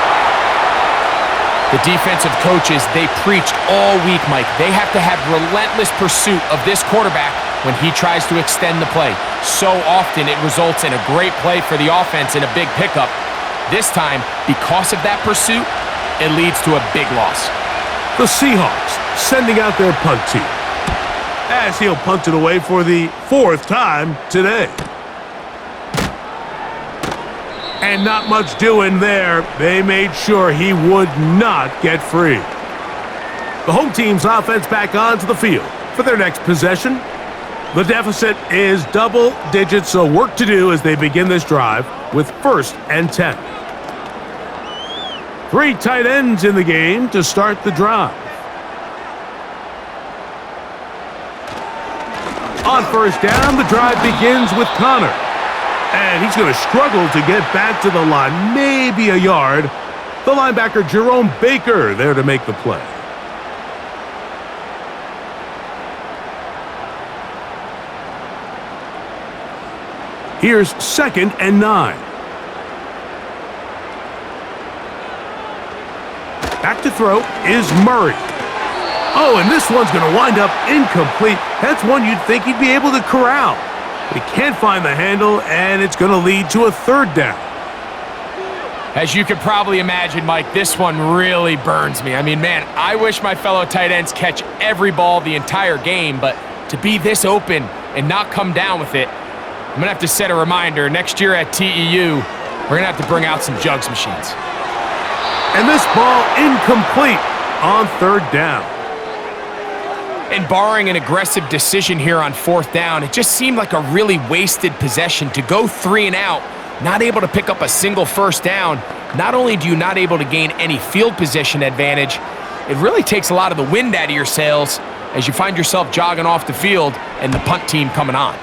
The defensive coaches, they preached all week, Mike. They have to have relentless pursuit of this quarterback when he tries to extend the play. So often it results in a great play for the offense and a big pickup. This time, because of that pursuit, it leads to a big loss. The Seahawks sending out their punt team, as he'll punt it away for the 4th time today. And not much doing there. They made sure he would not get free. The home team's offense back onto the field for their next possession. The deficit is double digits, so work to do as they begin this drive with 1st and 10. 3 tight ends in the game to start the drive. On first down, the drive begins with Conner. And he's going to struggle to get back to the line, maybe a yard. The linebacker, Jerome Baker, there to make the play. Here's 2nd and 9. Back to throw is Murray. Oh, and this one's going to wind up incomplete. That's one you'd think he'd be able to corral. He can't find the handle, and it's going to lead to a 3rd down. As you can probably imagine, Mike, this one really burns me. I mean, man, I wish my fellow tight ends catch every ball the entire game, but to be this open and not come down with it, I'm going to have to set a reminder. Next year at TEU, we're going to have to bring out some jugs machines. And this ball incomplete on third down. And barring an aggressive decision here on fourth down, it just seemed like a really wasted possession to go 3 and out, not able to pick up a single first down. Not only do you not able to gain any field position advantage, it really takes a lot of the wind out of your sails as you find yourself jogging off the field and the punt team coming on.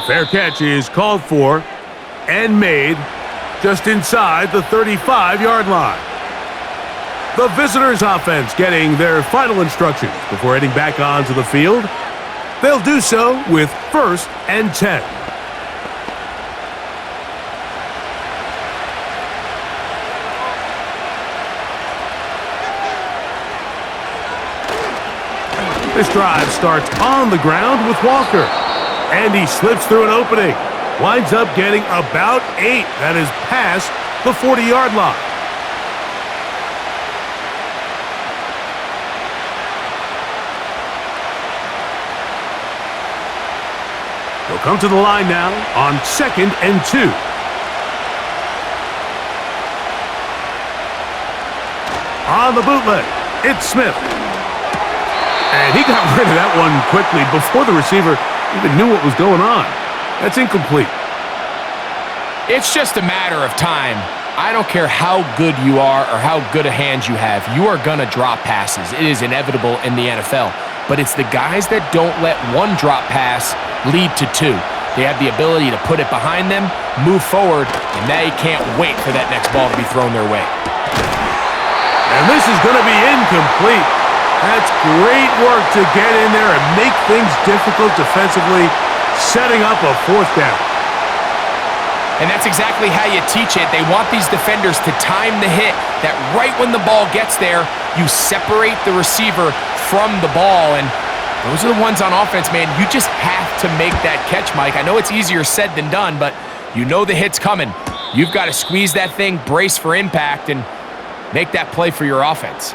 Fair catch is called for and made just inside the 35-yard line. The visitors' offense getting their final instructions before heading back onto the field. They'll do so with 1st and 10. This drive starts on the ground with Walker. And he slips through an opening. Winds up getting about 8. That is past the 40-yard line. He'll come to the line now on 2nd and 2. On the bootleg, it's Smith. And he got rid of that one quickly before the receiver even knew what was going on. That's incomplete. It's just a matter of time. I don't care how good you are or how good a hand you have. You are going to drop passes. It is inevitable in the NFL. But it's the guys that don't let one drop pass lead to 2. They have the ability to put it behind them, move forward, and they can't wait for that next ball to be thrown their way. And this is going to be incomplete. That's great work to get in there and make things difficult defensively, setting up a 4th down. And that's exactly how you teach it. They want these defenders to time the hit, that right when the ball gets there, you separate the receiver from the ball. And those are the ones on offense, man. You just have to make that catch, Mike. I know it's easier said than done, but you know the hit's coming. You've got to squeeze that thing, brace for impact, and make that play for your offense.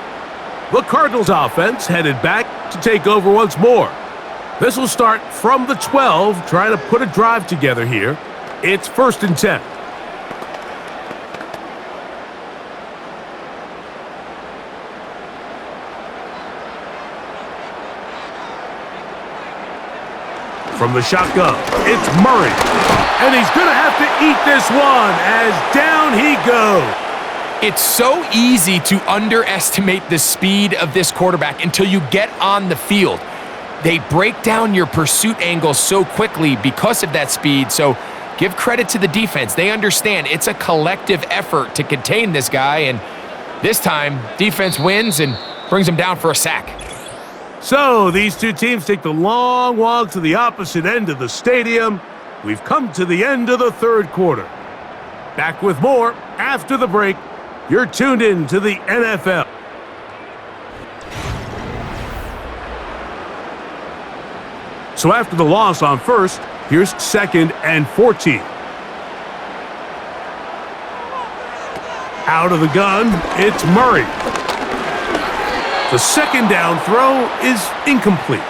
The Cardinals offense headed back to take over once more. This will start from the 12, trying to put a drive together here. It's 1st and 10. From the shotgun, it's Murray. And he's going to have to eat this one as down he goes. It's so easy to underestimate the speed of this quarterback until you get on the field. They break down your pursuit angles so quickly because of that speed, so give credit to the defense. They understand it's a collective effort to contain this guy, and this time, defense wins and brings him down for a sack. So these two teams take the long walk to the opposite end of the stadium. We've come to the end of the 3rd quarter. Back with more after the break. You're tuned in to the NFL. So after the loss on 1st, here's 2nd and 14. Out of the gun, it's Murray. The 2nd down throw is incomplete.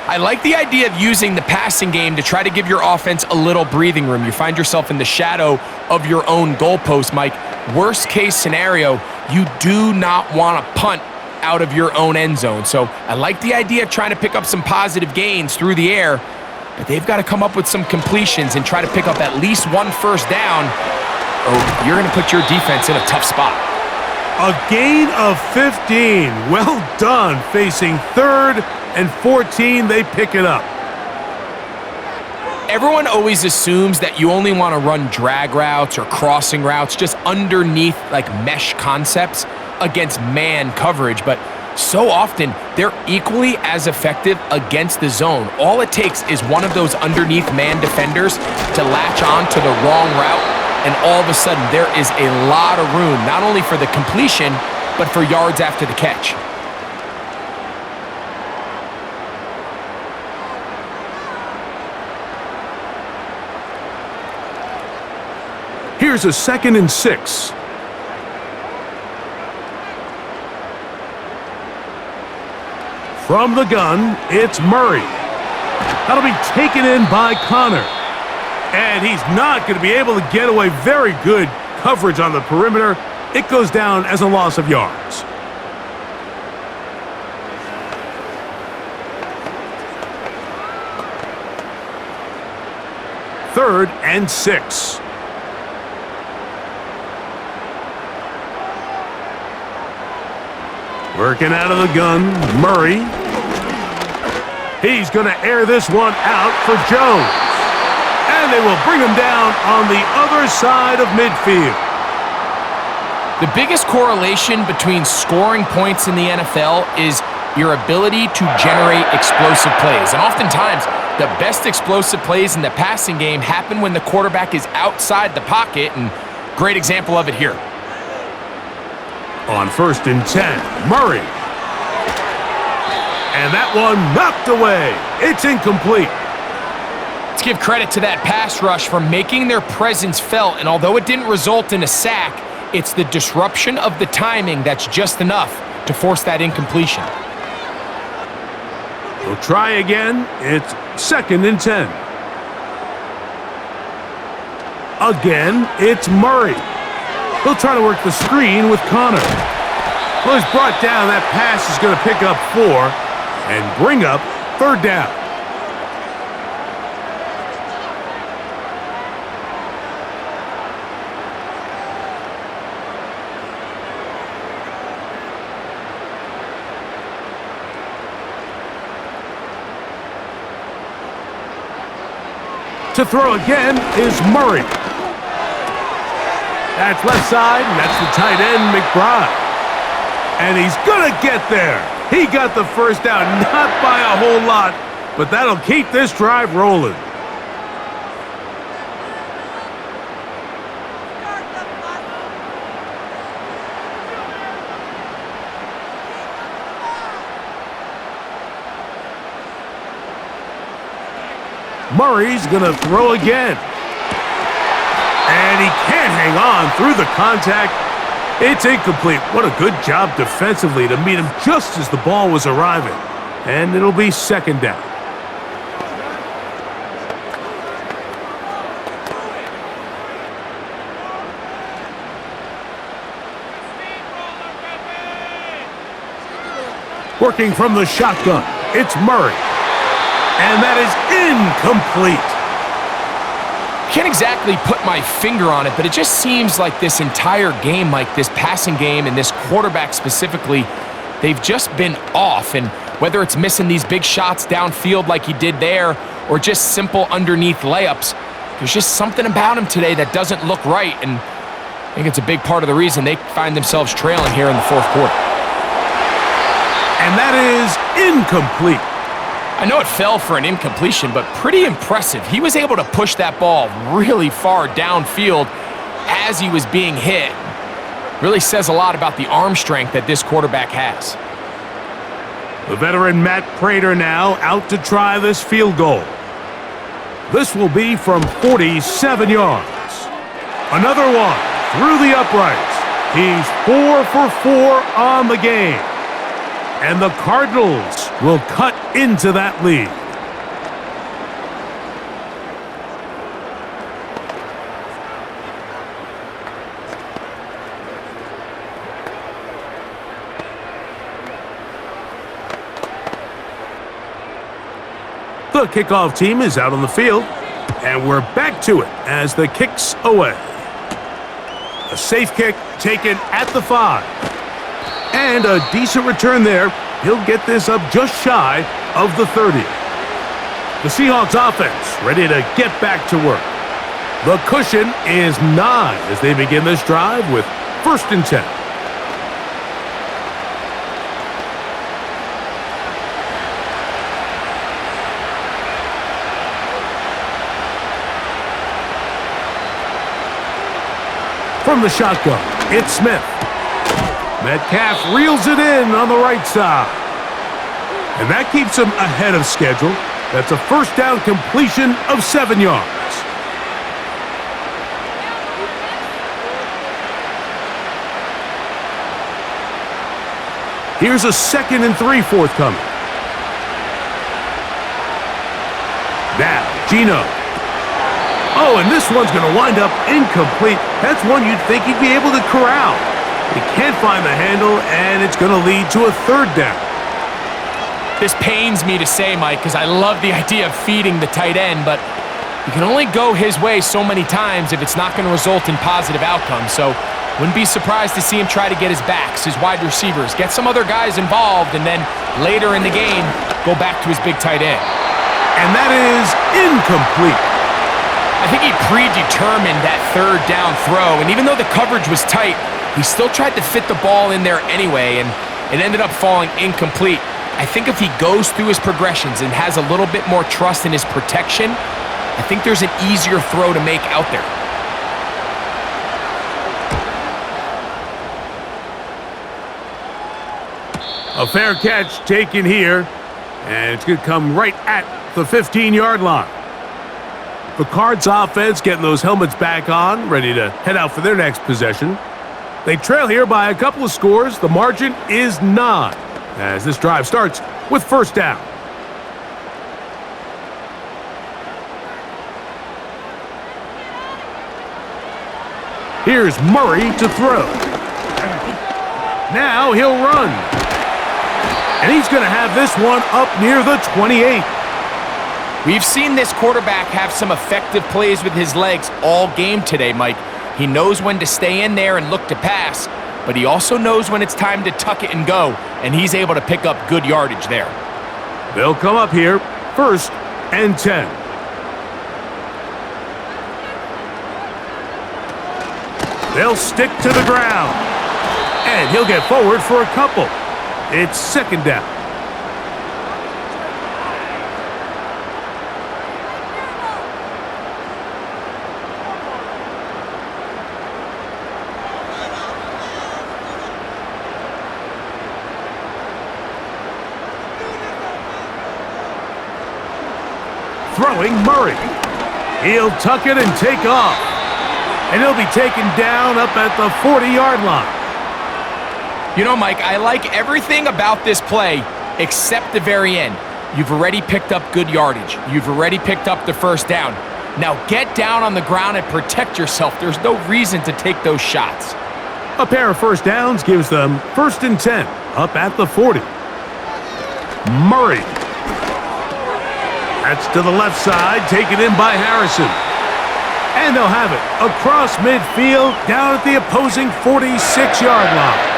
I like the idea of using the passing game to try to give your offense a little breathing room. You find yourself in the shadow of your own goalpost, Mike. Worst case scenario, you do not want to punt out of your own end zone. So I like the idea of trying to pick up some positive gains through the air, but they've got to come up with some completions and try to pick up at least 1 first down, or you're going to put your defense in a tough spot. A gain of 15. Well done. Facing 3rd and 14, they pick it up. Everyone always assumes that you only want to run drag routes or crossing routes just underneath like mesh concepts against man coverage, but so often they're equally as effective against the zone. All it takes is one of those underneath man defenders to latch on to the wrong route, and all of a sudden there is a lot of room, not only for the completion, but for yards after the catch. Here's a 2nd and 6. From the gun, it's Murray. That'll be taken in by Connor. And he's not going to be able to get away. Very good coverage on the perimeter. It goes down as a loss of yards. Third and 6. Working out of the gun, Murray. He's going to air this one out for Jones. And they will bring him down on the other side of midfield. The biggest correlation between scoring points in the NFL is your ability to generate explosive plays. And oftentimes, the best explosive plays in the passing game happen when the quarterback is outside the pocket, and great example of it here. On 1st and 10, Murray. And that one knocked away. It's incomplete. Let's give credit to that pass rush for making their presence felt, and although it didn't result in a sack, it's the disruption of the timing that's just enough to force that incompletion. We'll try again. It's 2nd and 10. Again, it's Murray. He'll try to work the screen with Connor. Well, he's brought down. That pass is going to pick up 4 and bring up 3rd down. To throw again is Murray. That's left side, and that's the tight end, McBride. And he's going to get there. He got the first down, not by a whole lot, but that'll keep this drive rolling. Murray's going to throw again. And he can't hang on through the contact. It's incomplete. What a good job defensively to meet him just as the ball was arriving. And it'll be 2nd down. Working from the shotgun, it's Murray. And that is incomplete. Can't exactly put my finger on it, but it just seems like this entire game, like this passing game and this quarterback specifically, they've just been off. And whether it's missing these big shots downfield like he did there or just simple underneath layups, there's just something about him today that doesn't look right. And I think it's a big part of the reason they find themselves trailing here in the 4th quarter. And that is incomplete. I know it fell for an incompletion, but pretty impressive. He was able to push that ball really far downfield as he was being hit. Really says a lot about the arm strength that this quarterback has. The veteran Matt Prater now out to try this field goal. This will be from 47 yards. Another one through the uprights. He's 4 for 4 on the game. And the Cardinals will cut into that lead. The kickoff team is out on the field, and we're back to it as the kick's away. A safe kick taken at the 5. And a decent return there. He'll get this up just shy of the 30. The Seahawks offense ready to get back to work. The cushion is 9 as they begin this drive with 1st and 10. From the shotgun, it's Smith. Metcalf reels it in on the right side. And that keeps him ahead of schedule. That's a 1st down completion of 7 yards. Here's a 2nd and 3 forthcoming. Now, Gino. Oh, and this one's going to wind up incomplete. That's one you'd think he'd be able to corral. He can't find the handle, and it's going to lead to a 3rd down. This pains me to say, Mike, because I love the idea of feeding the tight end, but you can only go his way so many times if it's not going to result in positive outcomes. So wouldn't be surprised to see him try to get his backs, his wide receivers, get some other guys involved, and then later in the game, go back to his big tight end. And that is incomplete. I think he predetermined that 3rd down throw, and even though the coverage was tight, he still tried to fit the ball in there anyway, and it ended up falling incomplete. I think if he goes through his progressions and has a little bit more trust in his protection, I think there's an easier throw to make out there. A fair catch taken here, and it's going to come right at the 15-yard line. The Cards offense getting those helmets back on, ready to head out for their next possession. They trail here by a couple of scores. The margin is 9 as this drive starts with 1st down. Here's Murray to throw. Now he'll run. And he's going to have this one up near the 28. We've seen this quarterback have some effective plays with his legs all game today, Mike. He knows when to stay in there and look to pass, but he also knows when it's time to tuck it and go, and he's able to pick up good yardage there. They'll come up here, 1st and 10. They'll stick to the ground, and he'll get forward for a couple. It's 2nd down. Throwing Murray. He'll tuck it and take off. And he'll be taken down up at the 40-yard line. You know, Mike, I like everything about this play except the very end. You've already picked up good yardage. You've already picked up the 1st down. Now get down on the ground and protect yourself. There's no reason to take those shots. A pair of 1st downs gives them 1st and 10 up at the 40. Murray. That's to the left side, taken in by Harrison. And they'll have it across midfield, down at the opposing 46-yard line.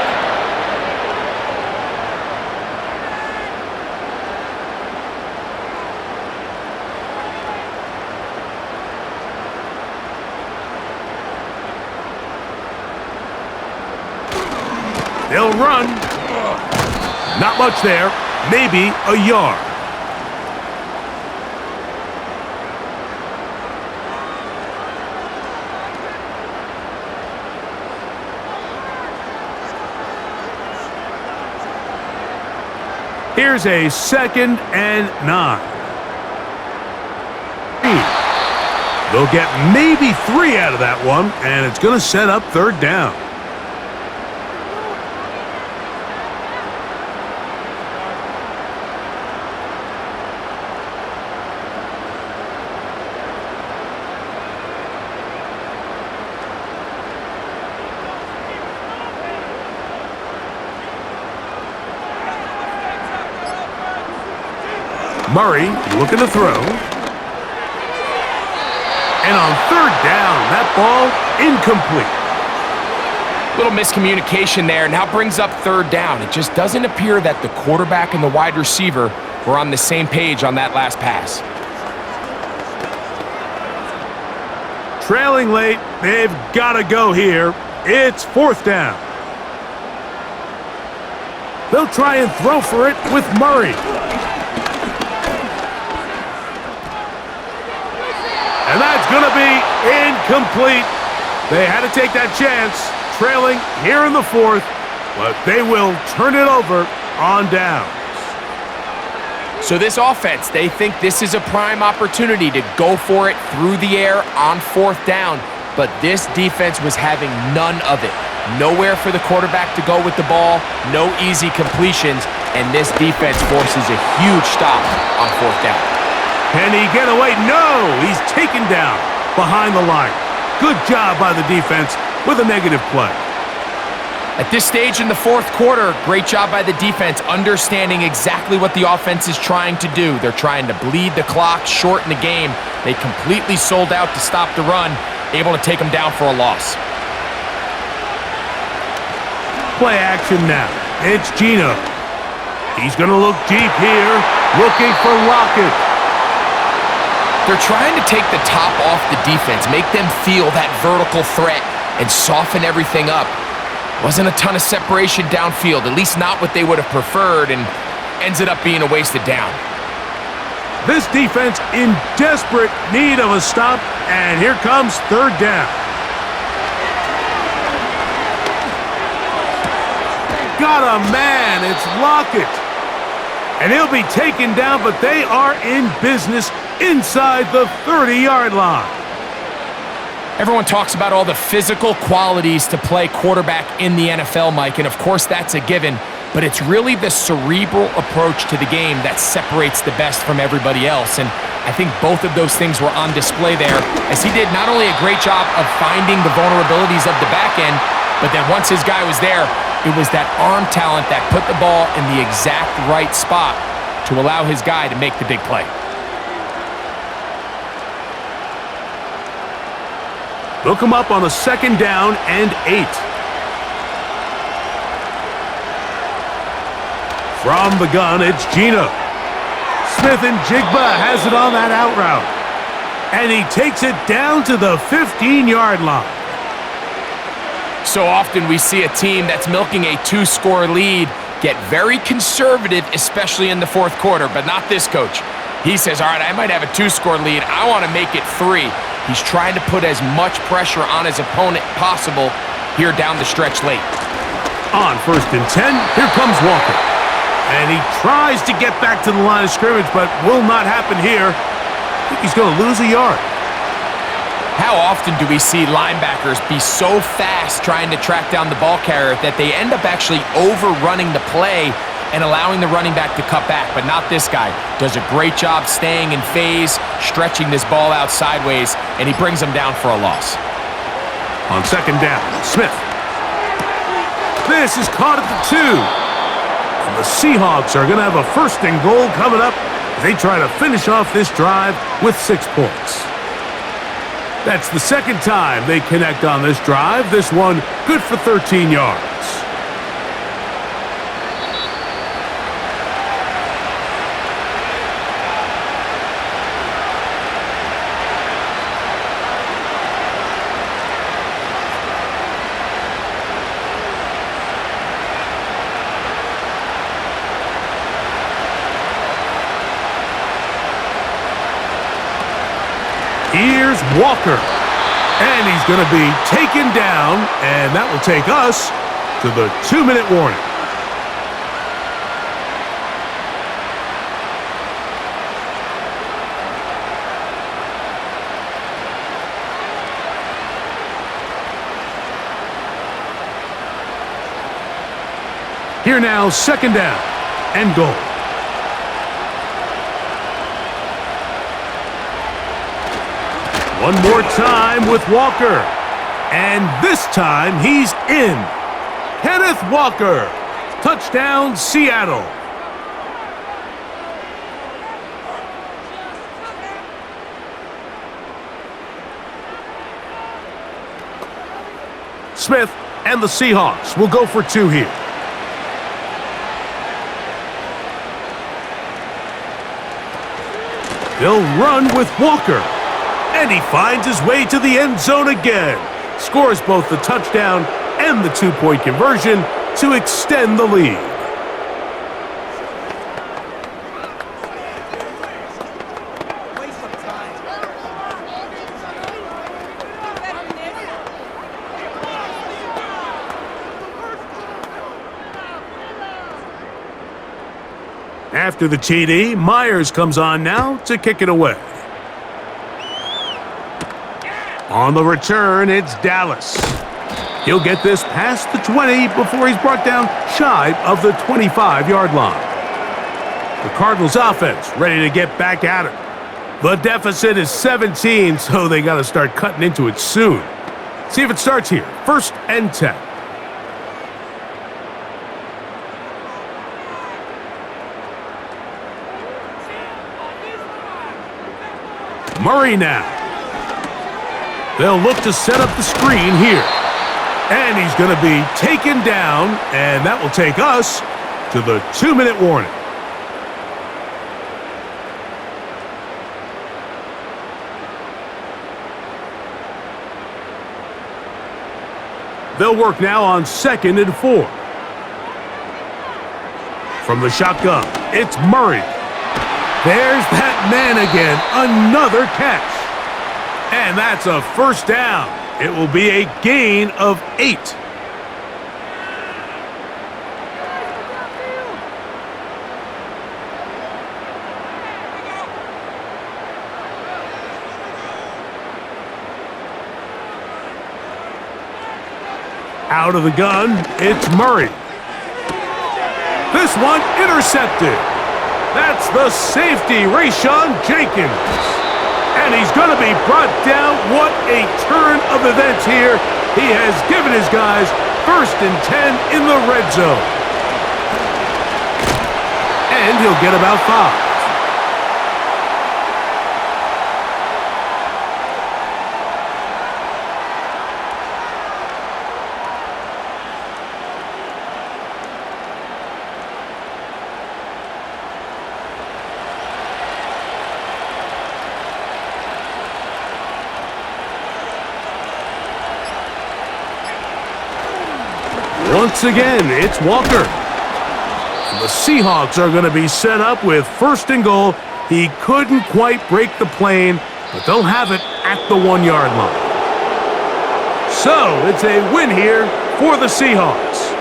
They'll run. Not much there, maybe a yard. Here's a 2nd and 9. They'll get maybe 3 out of that one, and it's going to set up 3rd down. Murray looking to throw. And on 3rd down, that ball incomplete. Little miscommunication there, now brings up 3rd down. It just doesn't appear that the quarterback and the wide receiver were on the same page on that last pass. Trailing late, they've got to go here. It's 4th down. They'll try and throw for it with Murray. And that's going to be incomplete. They had to take that chance, trailing here in the 4th, but they will turn it over on downs. So this offense, they think this is a prime opportunity to go for it through the air on 4th down, but this defense was having none of it. Nowhere for the quarterback to go with the ball, no easy completions, and this defense forces a huge stop on 4th down. Can he get away? No! He's taken down behind the line. Good job by the defense with a negative play. At this stage in the 4th quarter, great job by the defense understanding exactly what the offense is trying to do. They're trying to bleed the clock, shorten the game. They completely sold out to stop the run, able to take them down for a loss. Play action now. It's Gino. He's going to look deep here, looking for Lockett. They're trying to take the top off the defense, make them feel that vertical threat, and soften everything up. Wasn't a ton of separation downfield, at least not what they would have preferred, and ends it up being a wasted down. This defense in desperate need of a stop, and here comes 3rd down. Got a man, it's Lockett. And he'll be taken down, but they are in business inside the 30-yard line. Everyone talks about all the physical qualities to play quarterback in the NFL, Mike, and of course that's a given, but it's really the cerebral approach to the game that separates the best from everybody else, and I think both of those things were on display there, as he did not only a great job of finding the vulnerabilities of the back end, but then once his guy was there, it was that arm talent that put the ball in the exact right spot to allow his guy to make the big play. Look him up on a 2nd down and 8. From the gun, it's Gino. Smith and Jigba has it on that out route. And he takes it down to the 15-yard line. So often we see a team that's milking a 2-score lead get very conservative, especially in the 4th quarter, but not this coach. He says, all right, I might have a 2-score lead. I want to make it 3. He's trying to put as much pressure on his opponent possible here down the stretch late. On 1st and 10, here comes Walker. And he tries to get back to the line of scrimmage, but will not happen here. I think he's going to lose a yard. How often do we see linebackers be so fast trying to track down the ball carrier that they end up actually overrunning the play and allowing the running back to cut back, but not this guy. Does a great job staying in phase, stretching this ball out sideways, and he brings them down for a loss. On 2nd down, Smith. This is caught at the 2. And the Seahawks are going to have a 1st and goal coming up as they try to finish off this drive with 6 points. That's the 2nd time they connect on this drive. This one good for 13 yards. Here's Walker, and he's going to be taken down, and that will take us to the 2-minute warning. Here now, 2nd down and goal. One more time with Walker. And this time he's in. Kenneth Walker. Touchdown, Seattle. Smith and the Seahawks will go for 2 here. They'll run with Walker. And he finds his way to the end zone again. Scores both the touchdown and the 2-point conversion to extend the lead. After the TD, Myers comes on now to kick it away. On the return, it's Dallas. He'll get this past the 20 before he's brought down shy of the 25-yard line. The Cardinals offense ready to get back at it. The deficit is 17, so they got to start cutting into it soon. See if it starts here. 1st and 10. Murray now. They'll look to set up the screen here. And he's going to be taken down, and that will take us to the 2-minute warning. They'll work now on 2nd and 4. From the shotgun, it's Murray. There's that man again, another catch. And that's a 1st down. It will be a gain of 8. Out of the gun, it's Murray. This one intercepted. That's the safety, Rayshon Jenkins. And he's going to be brought down. What a turn of events here. He has given his guys 1st and 10 in the red zone. And he'll get about 5. Once again, it's Walker. The Seahawks are going to be set up with 1st and goal. He couldn't quite break the plane, but they'll have it at the 1-yard line. So it's a win here for the Seahawks.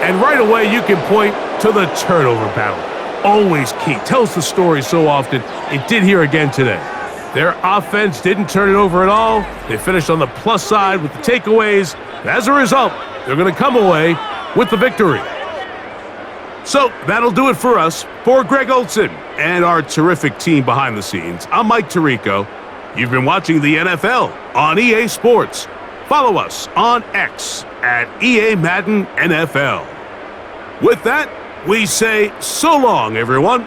And right away, you can point to the turnover battle. Always key. Tells the story so often. It did here again today. Their offense didn't turn it over at all. They finished on the plus side with the takeaways. As a result, they're going to come away with the victory. So that'll do it for us. For Greg Olson and our terrific team behind the scenes, I'm Mike Tirico. You've been watching the NFL on EA Sports. Follow us on X at EA Madden NFL. With that, we say so long, everyone.